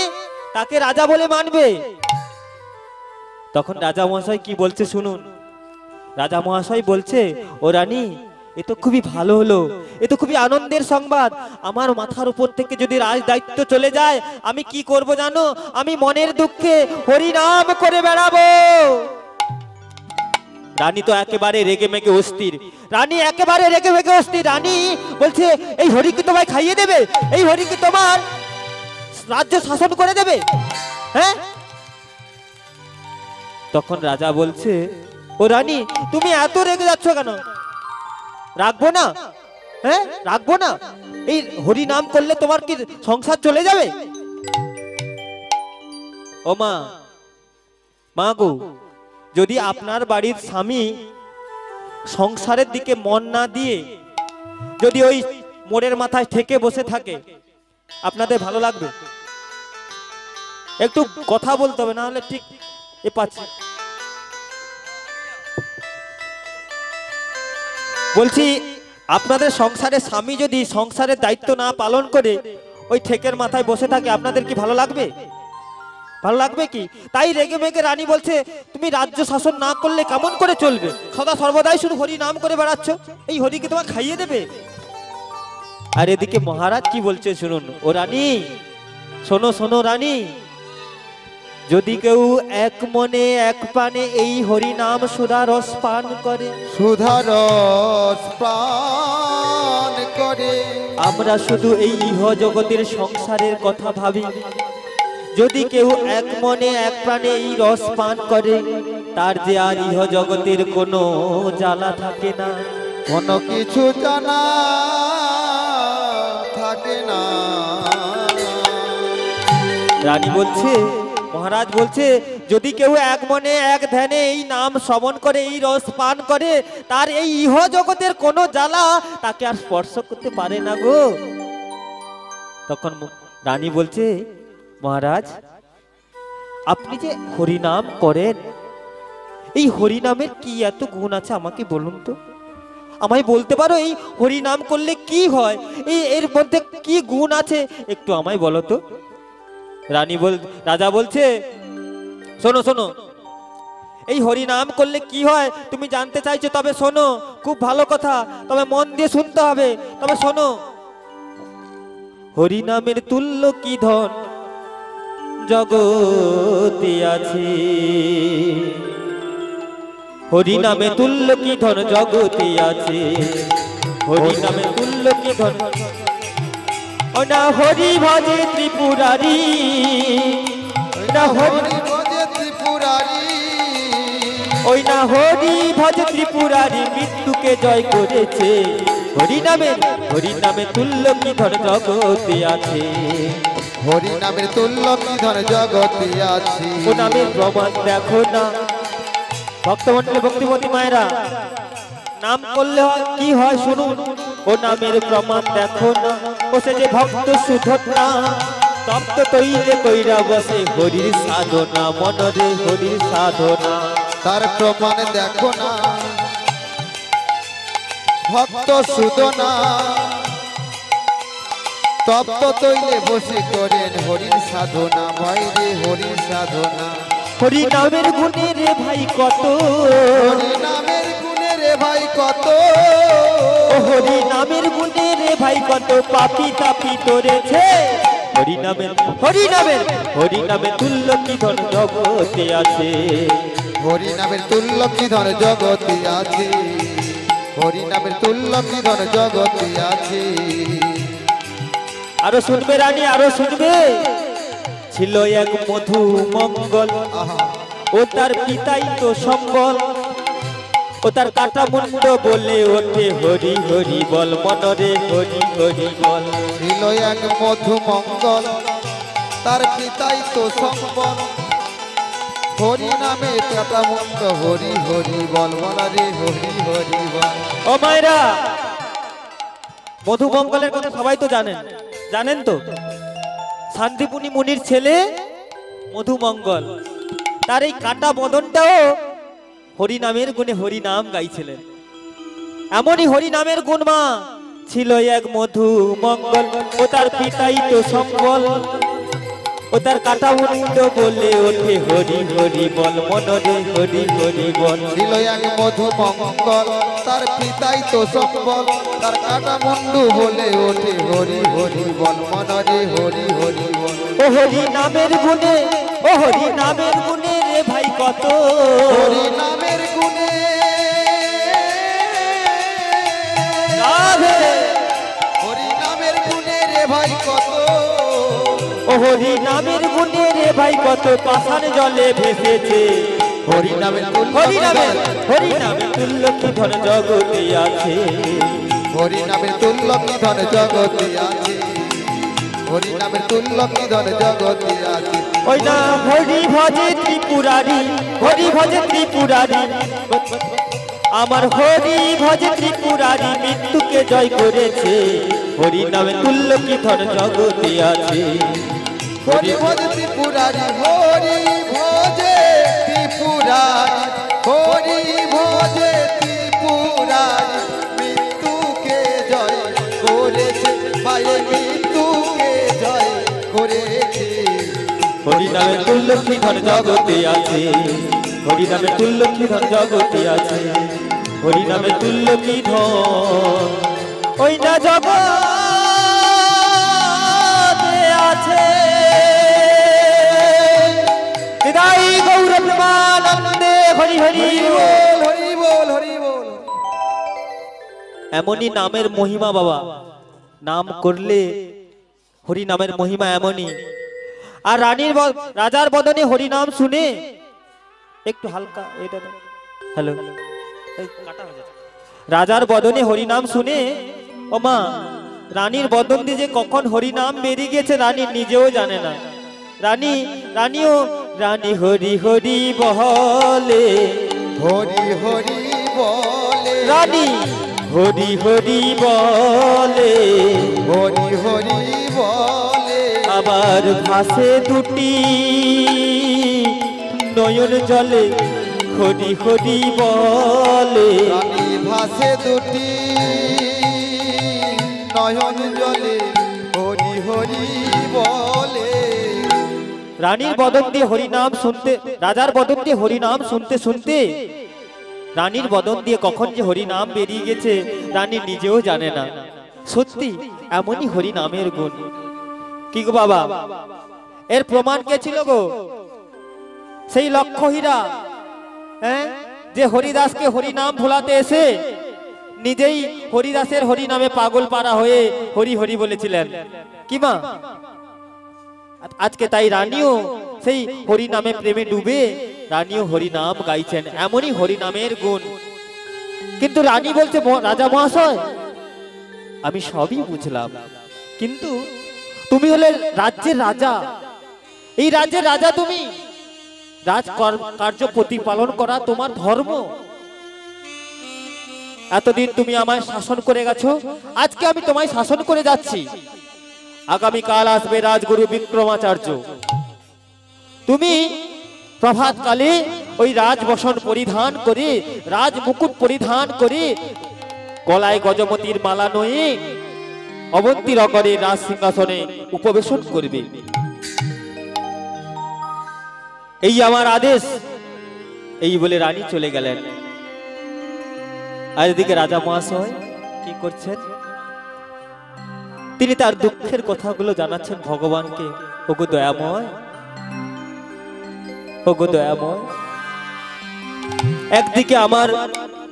তাকে রাজা বলে মানবে। তখন রাজা মহাশয় কি বলছে শুনুন। রাজা মহাশয় বলছে, ও রানী এ তো খুবই ভালো হলো, এ তো খুবই আনন্দের সংবাদ। আমার মাথার উপর থেকে যদি রাজ দায়িত্ব চলে যায়, আমি কি করব জানো? আমি মনের দুঃখে হরি নাম করে বেড়াবো। রানী তো একেবারে রেগে মেগে অস্থির। রানী একেবারে রেগে মেগে অস্থির। রানী বলছে, এই হরি কি তোমায় খাইয়ে দেবে? এই হরি কি তোমার রাজ্য শাসন করে দেবে? হ্যাঁ। তখন রাজা বলছে, ও রানী তুমি এত রেগে যাচ্ছ কেন? রাখবো না, হ্যাঁ রাখবো না। এই হরি নাম করলে তোমার কি সংসার চলে যাবে? ও মা, মা গো, যদি আপনার বাড়ির স্বামী সংসারের দিকে মন না দিয়ে যদি ওই মোড়ের মাথায় ঠেকে বসে থাকে, আপনাদের ভালো লাগবে? একটু কথা বলতে হবে, না হলে ঠিক এ পাচ্ছি। বলছি আপনাদের সংসারে স্বামী যদি সংসারের দায়িত্ব না পালন করে ওই ঠেকের মাথায় বসে থাকে, আপনাদের কি ভালো লাগবে? ভালো লাগবে কি? তাই রেগে মেগে রানী বলছে, তুমি রাজ্য শাসন না করলে কেমন করে চলবে? সদা সর্বদাই শুধু হরি নাম করে বেড়াচ্ছ, এই হরি কি তোমাকে খাইয়ে দেবে? আর এদিকে মহারাজ কি বলছে শুনুন। ও রানী শোনো, শোনো রানী, যদি কেউ এক মনে এক প্রাণে এই হরি নাম সুধা রস পান করে, সুধা রস পান করে, আমরা শুধু এই ইহ জগতের সংসারের কথা ভাবি। যদি কেউ এক মনে এক প্রাণে এই রস পান করে, তার যে আর ইহ জগতের কোনো জ্বালা থাকে না, কোনো কিছু জানা থাকে না। রানী বলছে, মহারাজ বলছে, যদি কেউ এক মনে এক ধ্যানে এই নাম শ্রবণ করে, এই রস পান করে, তার এই ইহ জগতের কোনো জ্বালা তাকে আর স্পর্শ করতে পারে না গো। তখন রানী বলছে, মহারাজ আপনি যে হরিনাম করেন, এই হরিনামের কি এত গুণ আছে আমাকে বলুন তো, আমায় বলতে পারো এই হরিনাম করলে কি হয়, এই এর মধ্যে কি গুণ আছে একটু আমায় বলো তো। রাজা বলছে, শোনো শোনো, এই হরিনাম করলে কি হয় তুমি জানতে চাইছো, তবে শোনো, খুব ভালো কথা, তবে মন দিয়ে শুনতে হবে, তবে শোনো। হরিনামের তুল্য কি ধন জগতে আছে, হরিনামে তুল্য কি ধন জগতে আছে, হরিনামে তুল্য কি ধন। ও না হরি ভজে ত্রিপুরারি, না হরি ভজে ত্রিপুরারি, ওই না হরি ভজ ত্রিপুরারি মৃত্যুকে জয় করেছে, হরিনামে তুল্য কি ধন জগতে আছে, হরিনামের তুল্য কি ধন জগতে আছে। ও নামের প্রমাণ দেখো না। ভক্তমন্ডলী ভক্তিমতী মায়েরা, নাম করলে কি হয় শুনুন, ও নামের প্রমাণ দেখো না। ও সে যে ভক্ত সুধনা, তপ্ত তৈলে কইরা বসে হরির সাধনা, মনরে হরির সাধনা, তার প্রমাণ দেখো না। ভক্ত সুদনা তপ্ত তৈলে বসে করেন হরির সাধনা, বাইরে হরির সাধনা। হরি নামের গুণে রে ভাই কত, হরি নামের গুণে রে ভাই কত, ও হরি নামের গুণে রে ভাই কত, পাপি তাপি তোরেছে, হরি নামের তুল্য কি ধন জগতে আছে, হরি নামের তুল্য কি ধন জগতে আছে, হরি নামের তুল্য কি ধন জগতে আছে। আরো শুনবে রানী, আরো শুনবে। ছিল এক মধু মঙ্গল, ও তার পিতাই তো সম্বল, ও তার কাটা মুন্ড বলে ওঠে হরি হরি বল, মনরে হরি হরি বল। ছিল এক মধু মঙ্গল, তার পিতাই তো সম্বল হরি নামে কাটা মুন্ড হরি হরি বল বলা রে হরি হরি বল। ও মায়েরা, মধুমঙ্গলের কথা সবাই তো জানেন, জানেন তো শান্তিপুনি মুনির ছেলে মধুমঙ্গল, তার এই কাটা বদনটাও হরি নামের গুণে হরি নাম গাইছিলেন। এমনই হরি নামের গুণ মা ছিল এক মধুমঙ্গল, ও তার পিতাই তো সম্বল, ও তার কাটা মুন্ড বলে ওঠে হরি হরি বল মনরে হরি হরি বল। ছিল এক মধুমঙ্গল তার পিতাই তো সম্বল, তার কাটা মুন্ডু বলে ওঠে হরি হরি বল মনরে হরি হরি বল। ও হরি নামের গুণে, ও হরি নামের গুণে রে ভাই কত, হরি নামের গুণে রাধে। হরি নামের গুণে রে ভাই কত, ও হরি নামের গুণে রে ভাই কত পাষাণ জলে ভেসেছে। হরি নামের হরি নামের, হরি নামের তুল্য কি ধন জগতে আছে, হরি নামের তুল্য কি ধন জগতে আছে, হরি নামের তুল্য কি ধন জগতে আছে। ওই না হরি ভজে ত্রিপুরারি, হরি ভজে ত্রিপুরারি, আমার হরি ভজে ত্রিপুরারি মৃত্যুকে জয় করেছে। হরি নামে তুল্য কি ধন জগতে আছে। হরি ভজে ত্রিপুরারি, হরি ভজে ত্রিপুরারি, হরি ভজে ত্রিপুরারি মৃত্যুকে জয় করেছে, মায়ে মৃত্যুকে জয় করেছে। হরি নামে তুল্য কি ধন জগতে আছে, হরি নামে তুল্য কি ধন জগতে আছে, হরি নামে তুল্য কি ধন ওই না জগতে আছে। হৃদয় গৌর প্রেমানন্দে হরি হরি বল। হরি বল হরি বল। এমনই নামের মহিমা বাবা, নাম করলে হরি নামের মহিমা এমনই। আর রাজার বদনে হরি নাম শুনে একটু হালকা এটা হ্যালো, রাজার বদনে হরি নাম শুনে ও মা রানীর বদন দিয়ে যে কখন হরি নাম বেরিয়ে গেছে রানী নিজেও জানে না। রানীও রানী হরি হরি বলে, হরি হরি বলে, রানী হরি হরি বলে, হরি হরি বলে, আবার ভাসে দুটি নয়ন জলে হরি হরি বলে। রানী ভাসে দুটি নয়ন জলে হরি হরি বলে। রানীর বদন দিয়ে হরি নাম শুনতে, রাজার বদন দিয়ে হরি নাম শুনতে শুনতে রানীর বদন দিয়ে কখন যে হরি নাম বেরিয়ে গেছে রানী নিজেও জানে না। সত্যি এমনই হরি নামের গুণ। কি গো বাবা, এর প্রমাণ কে ছিল গো? সেই লক্ষ্যহীরা, হ্যাঁ, যে হরিদাসকে হরি নাম ভোলাতে এসে নিজেই হরিদাসের হরি নামে পাগল পারা হয়ে হরি হরি বলেছিলেন। কি মা, আজকে তাই রানীও সেই হরি নামে প্রেমে ডুবে রানীও হরি নাম গাইছেন। এমনই হরি নামের গুণ। কিন্তু রানী বলছে রাজা মহাশয় আমি সবই বুঝলাম, কিন্তু তুমি হলে রাজ্যের রাজা, এই রাজ্যের রাজা তুমি, রাজ কার্য প্রতিপালন করা তোমার ধর্ম। এতদিন তুমি আমায় শাসন করে গেছো, আজকে আমি তোমায় শাসন করে যাচ্ছি। আগামীকাল আসবে রাজগুরু বিক্রমাচার্য, তুমি প্রভাত কালে ওই রাজবসন পরিধান করে, রাজ মুকুট পরিধান করে, গলায় গজমতির মালা নয়ে অবন্তী নগরের রাজ সিংহাসনে উপবেশন করবে। এই আমার আদেশ। এই বলে রানী চলে গেলেন। আর এদিকে রাজা মহাশয় কি করছেন? তিনি তার দুঃখের কথাগুলো জানাচ্ছেন ভগবানকে। ওগো দয়াময়, ওগো দয়াময়, একদিকে আমার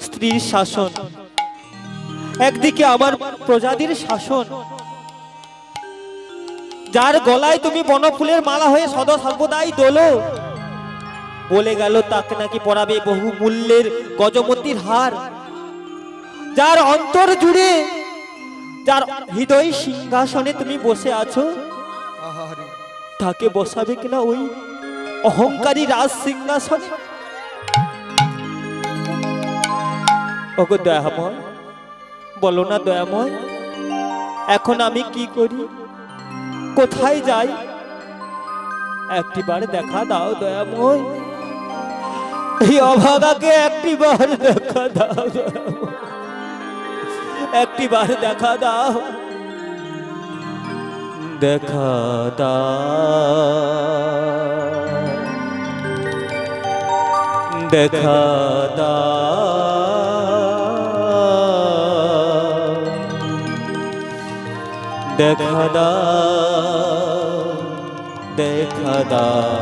স্ত্রীর শাসন, একদিকে আমার প্রজাদের শাসন, যার গলায় তুমি বনফুলের মালা হয়ে সদা সর্বদাই দোলো, বলে গেল তাকে নাকি পরাবে বহু মূল্যের গজমতির হার, যার অন্তর জুড়ে, যার হৃদয় সিংহাসনে তুমি বসে আছো, তাকে বসাবে কিনা ওই অহংকারী রাজ সিংহাসনে? ওগো দয়াময়, বলো না দয়াময়, এখন আমি কি করি, কোথায় যাই? একটিবার দেখা দাও দয়াময়, এই অভাগাকে একটিবার দেখা দাও দয়াময়, একটিবার দেখা দাও, দেখা দাও, দেখা দাও, দেখা দাও, দেখা দাও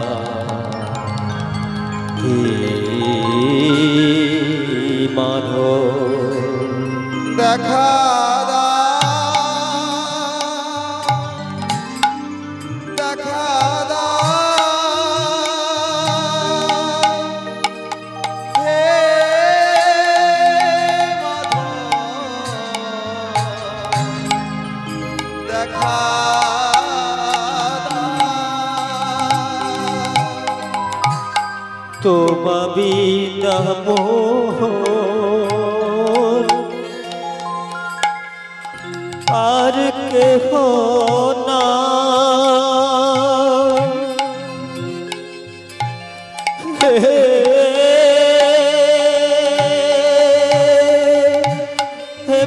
হে মাধব, দেখা দাও, দেখা দাও হে মাধব, দেখা তোমা বিনা মোর আর কেহ না, হে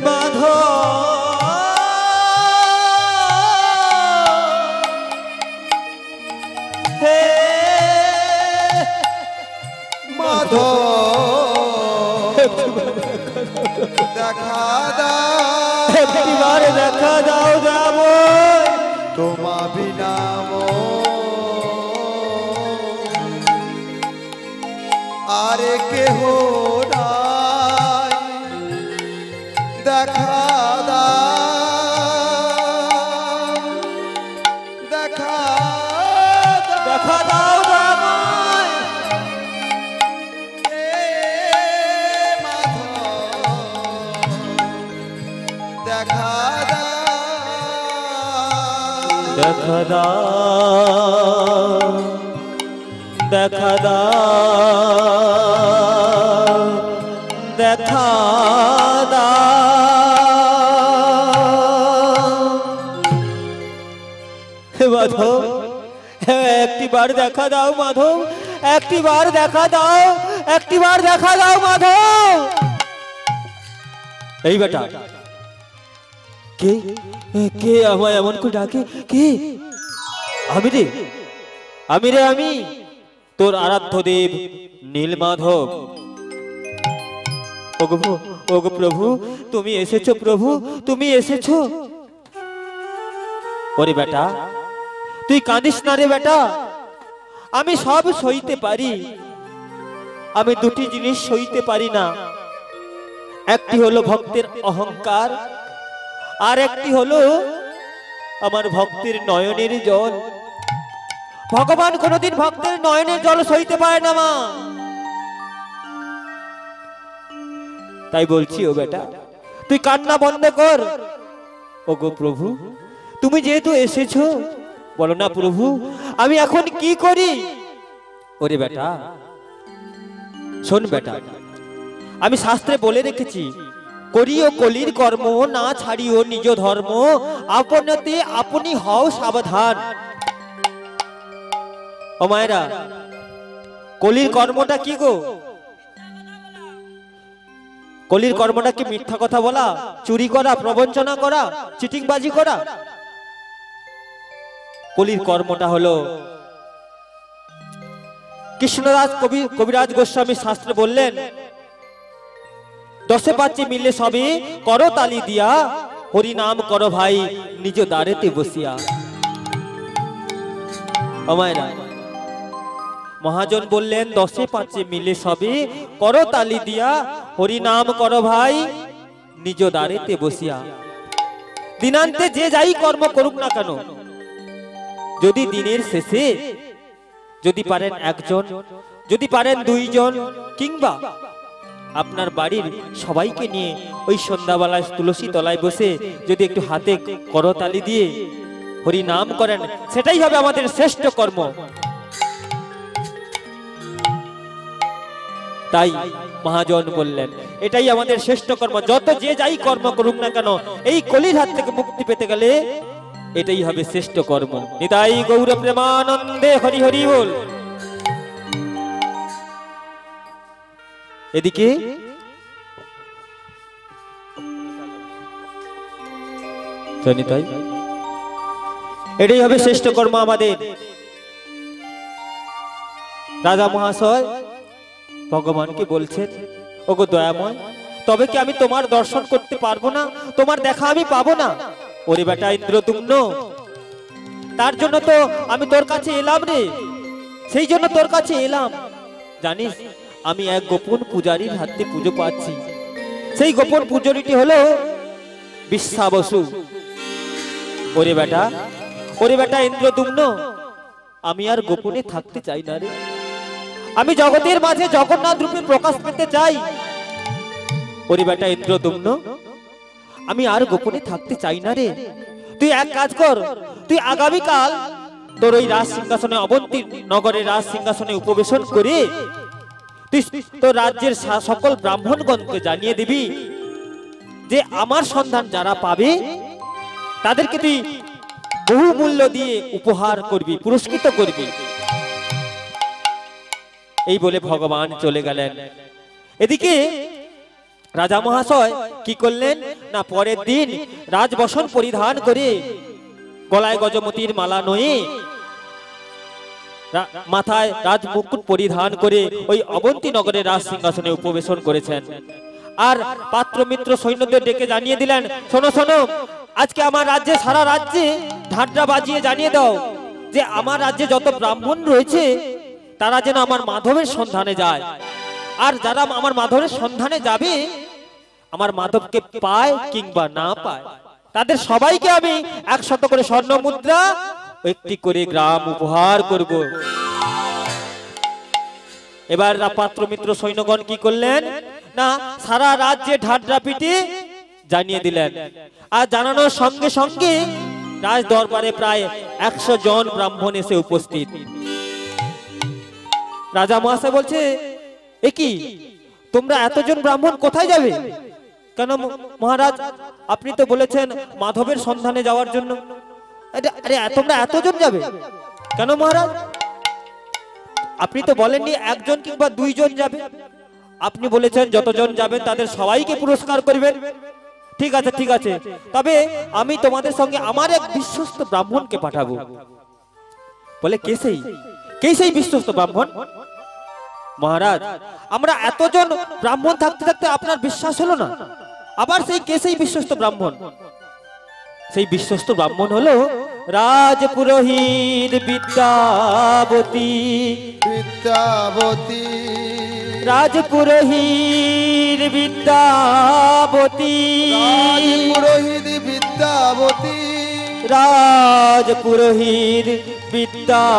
মাধব, হে দেখা দাও, একটিবার দেখা দাও যাব, তোমা বিনা আরে কেহ নাই, দেখা দাও, দেখা দেখা দাও যাব, দেখা দেখা দাও, দেখা দাও, দেখা দাও হে মাধব, একটিবার দেখা দাও মাধব, একটিবার দেখা দাও, একটিবার দেখা দাও মাধব। এই বেটা, কে কে আমায় এমন করে ডাকে? কে? আমি রে, আমি রে, আমি তোর আরাধ্য দেব নীলমাধব। ওগো প্রভু, তুমি এসেছো প্রভু, তুমি এসেছো। ওরে বেটা, তুই কাঁদিস না রে বেটা, আমি সব সইতে পারি, আমি দুটি জিনিস সইতে পারি না, একটি হলো ভক্তের অহংকার, আর একটি হলো আমার ভক্তের নয়নের জল। ভগবান কোনদিন ভক্তের নয়নের জল সইতে পারে না মা। তাই বলছি ও বেটা, তুই কান্না বন্ধ কর। ওগো প্রভু, তুমি যেহেতু এসেছো, বলো না প্রভু আমি এখন কি করি? ওরে বেটা শোন বেটা, আমি শাস্ত্রে বলে রেখেছি, করিও কলির কর্ম, না ছাড়িও নিজ ধর্ম, আপনতে আপনি হও সাবধান। ও মায়েরা, কলির কর্মটা কি গো? কলির কর্মটা কি মিথ্যা কথা বলা, চুরি করা, প্রবঞ্চনা করা, চিটিংবাজি করা? কলির কর্মটা হলো, কৃষ্ণদাস কবিরাজ গোস্বামী শাস্ত্রে বললেন, দশে পাঁচে মিলে সবে করো তালি দিয়া, হরি নাম করো ভাই নিজ দ্বারেতে বসিয়া। আমায়রা, মহাজন বললেন দশে পাঁচে মিলে সবে করো তালি দিয়া, হরি নাম করো ভাই নিজ দ্বারেতে বসিয়া। দিনান্তে যে যাই কর্ম করুক না কেন, যদি দিনের শেষে যদি পারেন একজন, যদি পারেন দুইজন, কিংবা আপনার বাড়ির সবাইকে নিয়ে ওই সন্ধ্যাবেলায় তুলসী তলায় বসে যদি একটু হাতে করতালি দিয়ে হরি নাম করেন, সেটাই হবে আমাদের শ্রেষ্ঠ কর্ম। তাই মহাজন বললেন এটাই আমাদের শ্রেষ্ঠ কর্ম। যত যে যাই কর্ম করুক না কেন, এই কলির হাত থেকে মুক্তি পেতে গেলে এটাই হবে শ্রেষ্ঠ কর্ম। নিতাই গৌর প্রেমানন্দে হরি হরি বল। এদিকে নিতাই, এটাই হবে শ্রেষ্ঠ কর্ম আমাদের। রাজা মহাশয় ভগবানকে বলছেন, ওগো দয়াময়, তবে কি আমি তোমার দর্শন করতে পারবো না? তোমার দেখা আমি পাবো না? ওরে বেটা ইন্দ্রদুম্ন, তার জন্য তো আমি তোর কাছে এলাম রে, সেই জন্য তোর কাছে এলাম। জানিস আমি এক গোপন পূজারীর হাতে পুজো পাচ্ছি। সেই গোপন পূজারীটি হলো বিশ্বাবসু। ওরে বেটা ইন্দ্রদুম্ন, আমি আর গোপনে থাকতে চাই না রে। আমি জগতের মাঝে জগন্নাথ রূপে প্রকাশ পেতে চাই। ওরে বেটা ইন্দ্রদুম্ন, আমি আর গোপনে থাকতে চাই না রে। তুই এক কাজ কর, তুই আগামীকাল তোর ওই রাজ সিংহাসনে, অবন্তী নগরের রাজ সিংহাসনে উপবেশন করে তুই তোর রাজ্যের সকল ব্রাহ্মণগণকে জানিয়ে দিবি যে আমার সন্ধান যারা পাবে তাদেরকে তুই বহু মূল্য দিয়ে উপহার করবি, পুরস্কৃত করবি। এই বলে ভগবান চলে গেলেন। এদিকে রাজা মহাশয় কি করলেন না, পরের দিন রাজবসন পরিধান করে, গলায় গজমতির মালা নয়ে, মাথায় রাজ মুকুট পরিধান করে ওই অবন্তী নগরের রাজ সিংহাসনে উপবেশন করেছেন। আর পাত্র মিত্র সৈন্যদের ডেকে জানিয়ে দিলেন, শোনো শোনো, আজকে আমার রাজ্যে, সারা রাজ্যে ঢাড্ডা বাজিয়ে জানিয়ে দাও যে আমার রাজ্যে যত ব্রাহ্মণ রয়েছে তারা যেন আমার মাধবের সন্ধানে যায়। আর যারা আমার মাধবের সন্ধানে যাবে, আমার মাধবকে পায় কিংবা না পায়, তাদের সবাইকে আমি 100 করে স্বর্ণ মুদ্রা, একটি করে গ্রাম উপহার করব। এবার পাত্র মিত্র সৈন্যগণ কি করলেন না, সারা রাজ্যে ঢাড্ডা পিটিয়ে জানিয়ে দিলেন। আর জানানোর সঙ্গে সঙ্গে রাজ দরবারে প্রায় 100 জন ব্রাহ্মণ এসে উপস্থিত। রাজা মহাশয় বলছে, এ কি, তোমরা এতজন ব্রাহ্মণ কোথায় যাবে? কেন মহারাজ, আপনি তো বলেছেন মাধবের সন্ধানে যাওয়ার জন্য। আরে তোমরা এতজন যাবে কেন মহারাজ? আপনি তো বলেননি একজন কিংবা 2 জন যাবে। আপনি বলেছেন যতজন যাবেন তাদের সবাইকে পুরস্কার করবেন। ঠিক আছে ঠিক আছে, তবে আমি তোমাদের সঙ্গে আমার এক বিশ্বস্ত ব্রাহ্মণকে পাঠাবো। বলে কে সেই বিশ্বস্ত ব্রাহ্মণ? মহারাজ, আমরা এতজন ব্রাহ্মণ থাকতে থাকতে আপনার বিশ্বাস হলো না, আবার সেই বিশ্বস্ত ব্রাহ্মণ? সেই বিশ্বস্ত ব্রাহ্মণ হলো রাজপুরোহিত বিদ্যাবতী। রাজপুরোহিত বিদ্যাবতী। রাজপুরোহিত বিদ্যাবতী।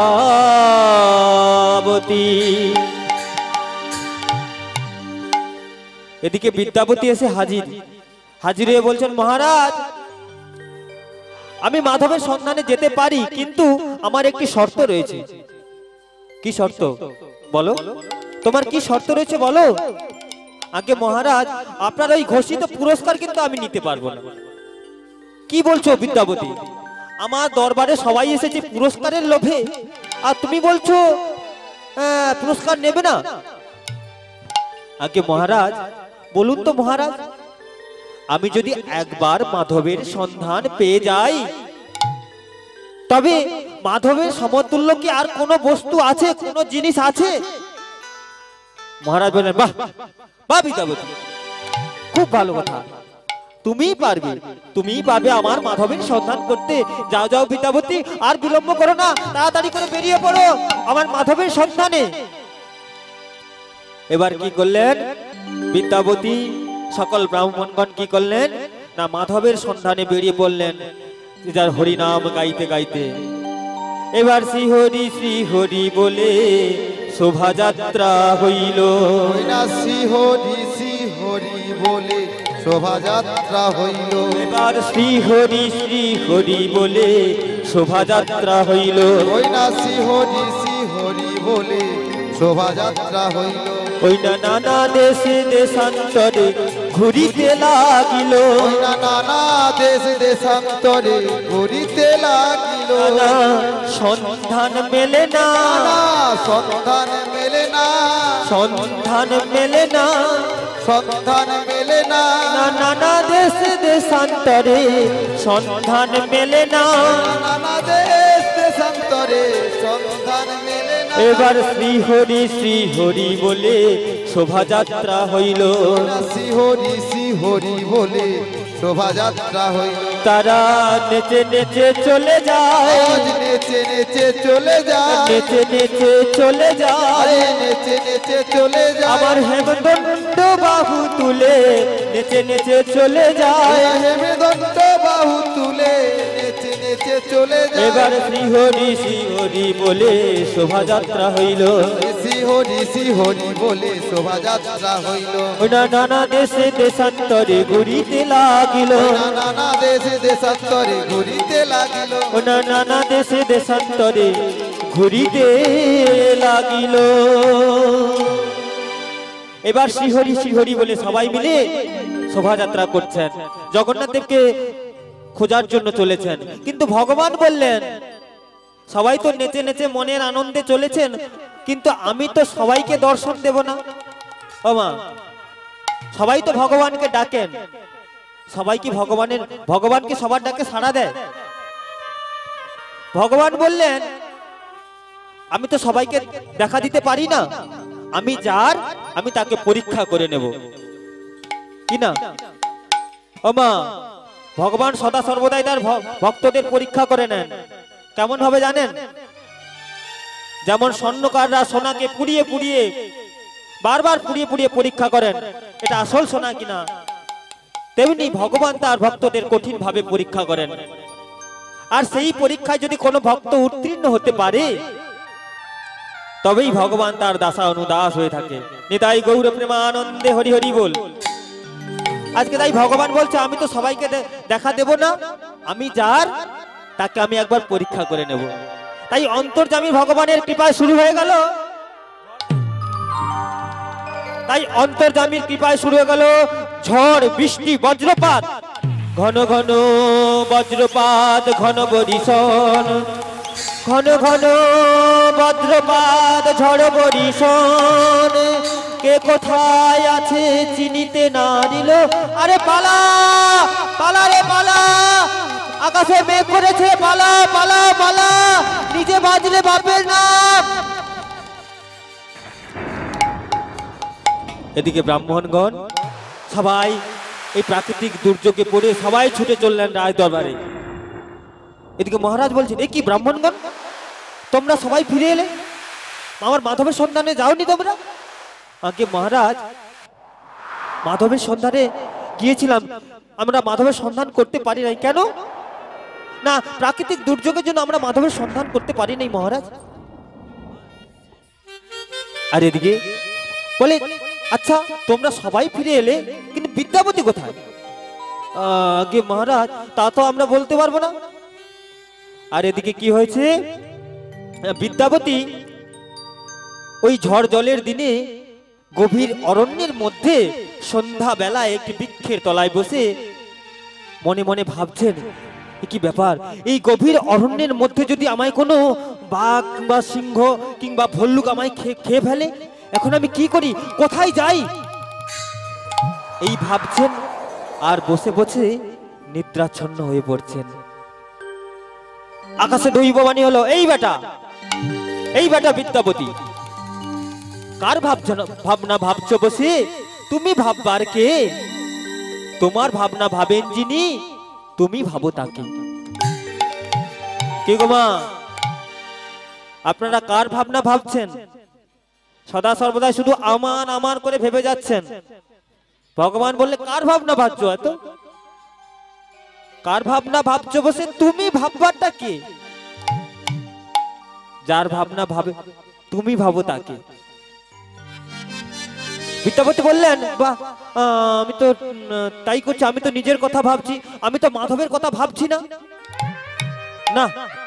এদিকে বিদ্যাপতি এসে হাজির হয়ে বলছেন, মহারাজ, আমি মাধবের সন্ধানে যেতে পারি, কিন্তু আমার একটি শর্ত রয়েছে। কি শর্ত বলো? তোমার কি শর্ত রয়েছে বলো? আগে মহারাজ, আপনার ওই ঘোষিত পুরস্কার কিন্তু আমি নিতে পারবো না। কি বলছো বিদ্যাপতি? আমার দরবারে সবাই এসেছে পুরস্কারের লোভে, আর তুমি বলছো পুরস্কার নেবে না? আগে মহারাজ বলুন তো মহারাজ, আমি যদি একবার মাধবের সন্ধান পেয়ে যাই, তবে মাধবের সমতুল্য কি আর কোনো বস্তু আছে, কোনো জিনিস আছে? মহারাজ বলেন, বাহ বাহ বিদ্যাপতি, খুব ভালো কথা, তুমিই পারবে আমার মাধবের সন্ধান করতে। যাও যাও বিদ্যাপতি, আর বিলম্ব করো না, তাড়াতাড়ি করে বেরিয়ে পড়ো আমার মাধবের সন্ধানে। এবার কি করলেন বিদ্যাপতি? সকল ব্রাহ্মণগণ কি করলেন না, মাধবের সন্ধানে বেরিয়ে পড়লেন যার হরিনাম গাইতে গাইতে। এবার শ্রী হরি বলে শোভাযাত্রা হইল। শ্রী হরি বলে শোভাযাত্রা হইল। এবার শ্রী হরি বলে শোভাযাত্রা হইল। ওই না শ্রী বলে শোভাযাত্রা হইল। ওই না নানা দেশে দেশান্তরে ঘুরিতে লাগিল। ওই না নানা দেশ দেশান্তরে ঘুরিতে লাগিল। নানা সন্ধান মেলে না, নানা সন্ধান মেলে না, সন্ধান মেলে না, সন্ধান মেলে না। নানা দেশে দেশান্তরে সন্ধান মেলে না। নানা দেশ দেশান্তরে সন্ধান মেলে না। এবার শ্রী হরি বলে শোভাযাত্রা হইল। শ্রী হরি বলে শোভাযাত্রা হইল। তারা নেচে নেচে চলে যায়, আজ নেচে নেচে চলে যায়, নেচে নেচে চলে যায়। নেচে নেচে চলে যায়। আমার হেমদণ্ড বাহু তুলে নেচে নেচে চলে যায়। হেমদণ্ড বাহু তুলে নেচে নেচে চলে যায়। এবার শ্রী হরি বলে শোভাযাত্রা হইল। শ্রী হরি বলে শোভাযাত্রা হইল। ওনা নানা দেশে দেশান্তরে ঘুরিতে লাগিল। নানা দেশে দেশান্তরে ঘুরিতে লাগিল। ওনা নানা দেশে দেশান্তরে ঘুরিতে লাগিল। এবার শ্রীহরি বলে সবাই মিলে শোভাযাত্রা করছেন, জগন্নাথ দেবকে খোঁজার জন্য চলেছেন। কিন্তু ভগবান বললেন, সবাই তো নেচে নেচে মনের আনন্দে চলেছেন, কিন্তু আমি তো সবাইকে দর্শন দেব না। ও মা, সবাই তো ভগবানকে ডাকেন, সবাই কি ভগবানকে সবার ডাকে সাড়া দেয়? ভগবান বললেন, আমি তো সবাইকে দেখা দিতে পারি না, আমি তাকে পরীক্ষা করে নেব কি না। ও মা, ভগবান সদা সর্বদাই তার ভক্তদের পরীক্ষা করে নেন। কেমন হবে জানেন? যেমন স্বর্ণকাররা সোনাকে পুড়িয়ে পুড়িয়ে বারবার পুড়িয়ে পুড়িয়ে পরীক্ষা করেন এটা আসল সোনা কিনা, তেমনি ভগবান তার ভক্তদের কঠিন ভাবে পরীক্ষা করেন। আর সেই পরীক্ষায় যদি কোনো ভক্ত উত্তীর্ণ হতে পারে, তবেই ভগবান তার দাসা অনুদাস হয়ে থাকে। নিতাই গৌর প্রেমানন্দে হরি হরি বল। আজকে তাই ভগবান বলছে, আমি তো সবাইকে দেখা দেব না, আমি তাকে আমি একবার পরীক্ষা করে নেব। তাই অন্তর্যামী ভগবানের কৃপায় শুরু হয়ে গেল। ঝড় বৃষ্টি বজ্রপাত, ঘন ঘন বজ্রপাত, ঘন বরিশন, ঘন ঘন বজ্রপাত, ঝড় বরিশন। কে কোথায় আছে চিনিতে না দিল। আরে পালা পালা রে পালা, আকাশে মেঘ করেছে, পালা পালা পালা, নিজে বাজলে বাপের নাম। এদিকে ব্রাহ্মণগণ সবাই এই প্রাকৃতিক দুর্যোগে পড়ে সবাই ছুটে চললেন রায় দরবারে। এদিকে মহারাজ বলছেন, এ কি ব্রাহ্মণগণ, তোমরা সবাই ফিরে এলে, আমার মাধবের সন্ধানে যাওনি তোমরা? আগে মহারাজ, মাধবের সন্ধানে গিয়েছিলাম, আমরা মাধবের সন্ধান করতে পারি নাই। কেন? না, প্রাকৃতিক দুর্যোগের জন্য আমরা মাধবের সন্ধান করতে পারি নাই মহারাজ। আর এদিকে বলে, আচ্ছা তোমরা সবাই ফিরে এলে, কিন্তু বিদ্যাপতি কোথায়? আগে মহারাজ, তা তো আমরা বলতে পারবো না। আর এদিকে কি হয়েছে? বিদ্যাপতি ওই ঝড় জলের দিনে গভীর অরণ্যের মধ্যে সন্ধ্যা বেলায় একটি বৃক্ষের তলায় বসে মনে মনে ভাবছেন, কি ব্যাপার, এই গভীর অরণ্যের মধ্যে যদি আমায় কোনো বাঘ বা সিংহ কিংবা ভল্লুক আমায় খেয়ে ফেলে, এখন আমি কি করি, কোথায় যাই, এই ভাবছেন। আর বসে বসে নিদ্রাচ্ছন্ন হয়ে পড়ছেন। আকাশে দৈববাণী হলো, এই বেটা বিদ্যাপতি, কার ভাবনা ভাবছো বসে? তুমি ভাববার কে? তোমার ভাবনা ভাবেন যিনি, তুমি ভাবো তাকে। কে গো মা, আপনারা কার ভাবনা ভাবছেন? সদা সর্বদা শুধু আমার করে ভেবে যাচ্ছেন। ভগবান বললে, কার ভাবনা ভাবছো? এত কার ভাবনা ভাবছো বসে? তুমি ভাববারটা কে? যার ভাবনা ভাবে তুমি ভাবো তাকে। বিদ্যাপতি বললেন, বাহ, আমি তো তাই করছি, আমি তো নিজের কথা ভাবছি, আমি তো মাধবের কথা ভাবছি না। না,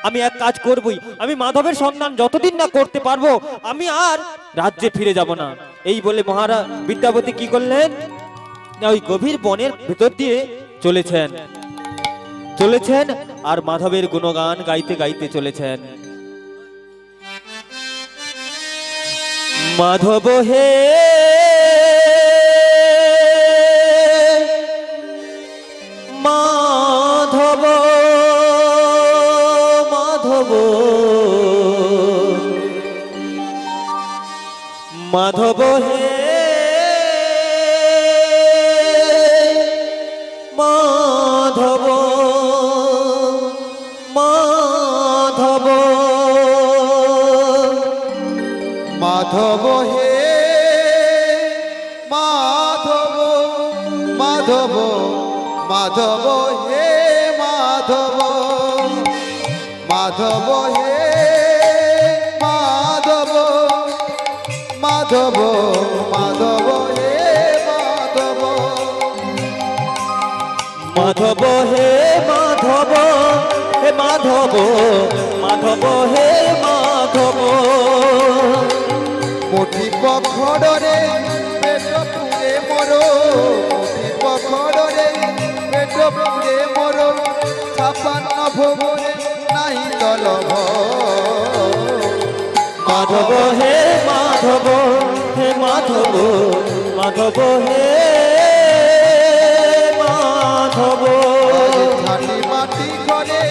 আমি এক কাজ করবই, আমি মাধবের সন্ধান যতদিন না করতে পারবো আমি আর রাজ্যে ফিরে যাব না। এই বলে মহারাজ বিদ্যাপতি কি করলেন না ওই গভীর বনের ভেতর দিয়ে চলেছেন আর মাধবের গুণগান গাইতে গাইতে চলেছেন। মাধব হে মাধব, মাধব মাধব হে মাধব, মাধব মাধব হে মাধব, মাধব মাধব হে মাধব, মাধব হে মাধব, মাধব মাধব হে মাধব, মাধব হে মাধব, হে মাধব, মাধব হে মাধব। মুঠি পখড়রে পেট পুরে মোর, মুঠি পখড়রে পেট পুরে মোর, 56 ভোগরে নাই তলভ। মাধব হে মাধব, হে মাধব, মাধব হে মাধব। ছাটি মাটি ঘরে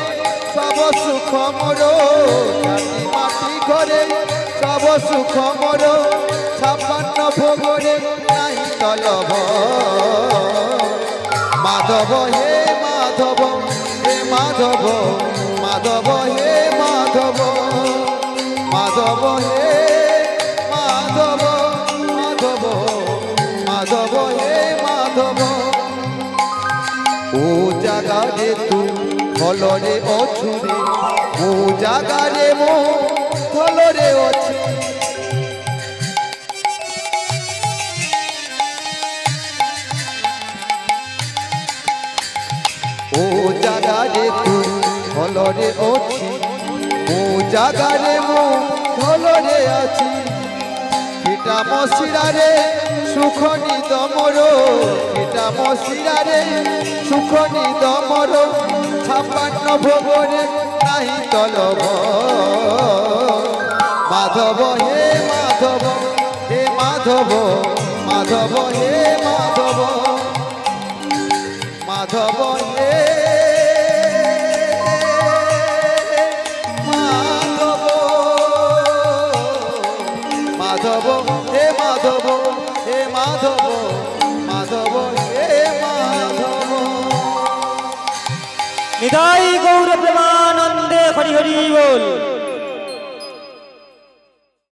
সব সুখ মোর, ছাটি মাটি ঘরে সব সুখ মোর, 56 ভোগরে নাই তলভ। মাধব হে মাধব, হে মাধব, মাধব হে মাধব, মাধব হে মাধব, মাধব মাধব হে মাধব। ও জাগারে তু ফলরে অছুরে, ও জাগারে মো ফলরে অছু। ও জাগারে তু ফলরে অছি, ও জাগারে মো ফলরে আছি। পিতা মশিরারে সুখ নিদ মোর, পিতা মশিরারে সুখ নিদ মোর, 56 ভোগরে নাই তলভ। মাধব হে মাধব, হে মাধব, মাধব হে মাধব, মাধব হে মাধব, মাধব হে মাধব, হে মাধব, মাধব হে মাধব। নিতাই গৌর প্রেমানন্দে হরি হরি বল।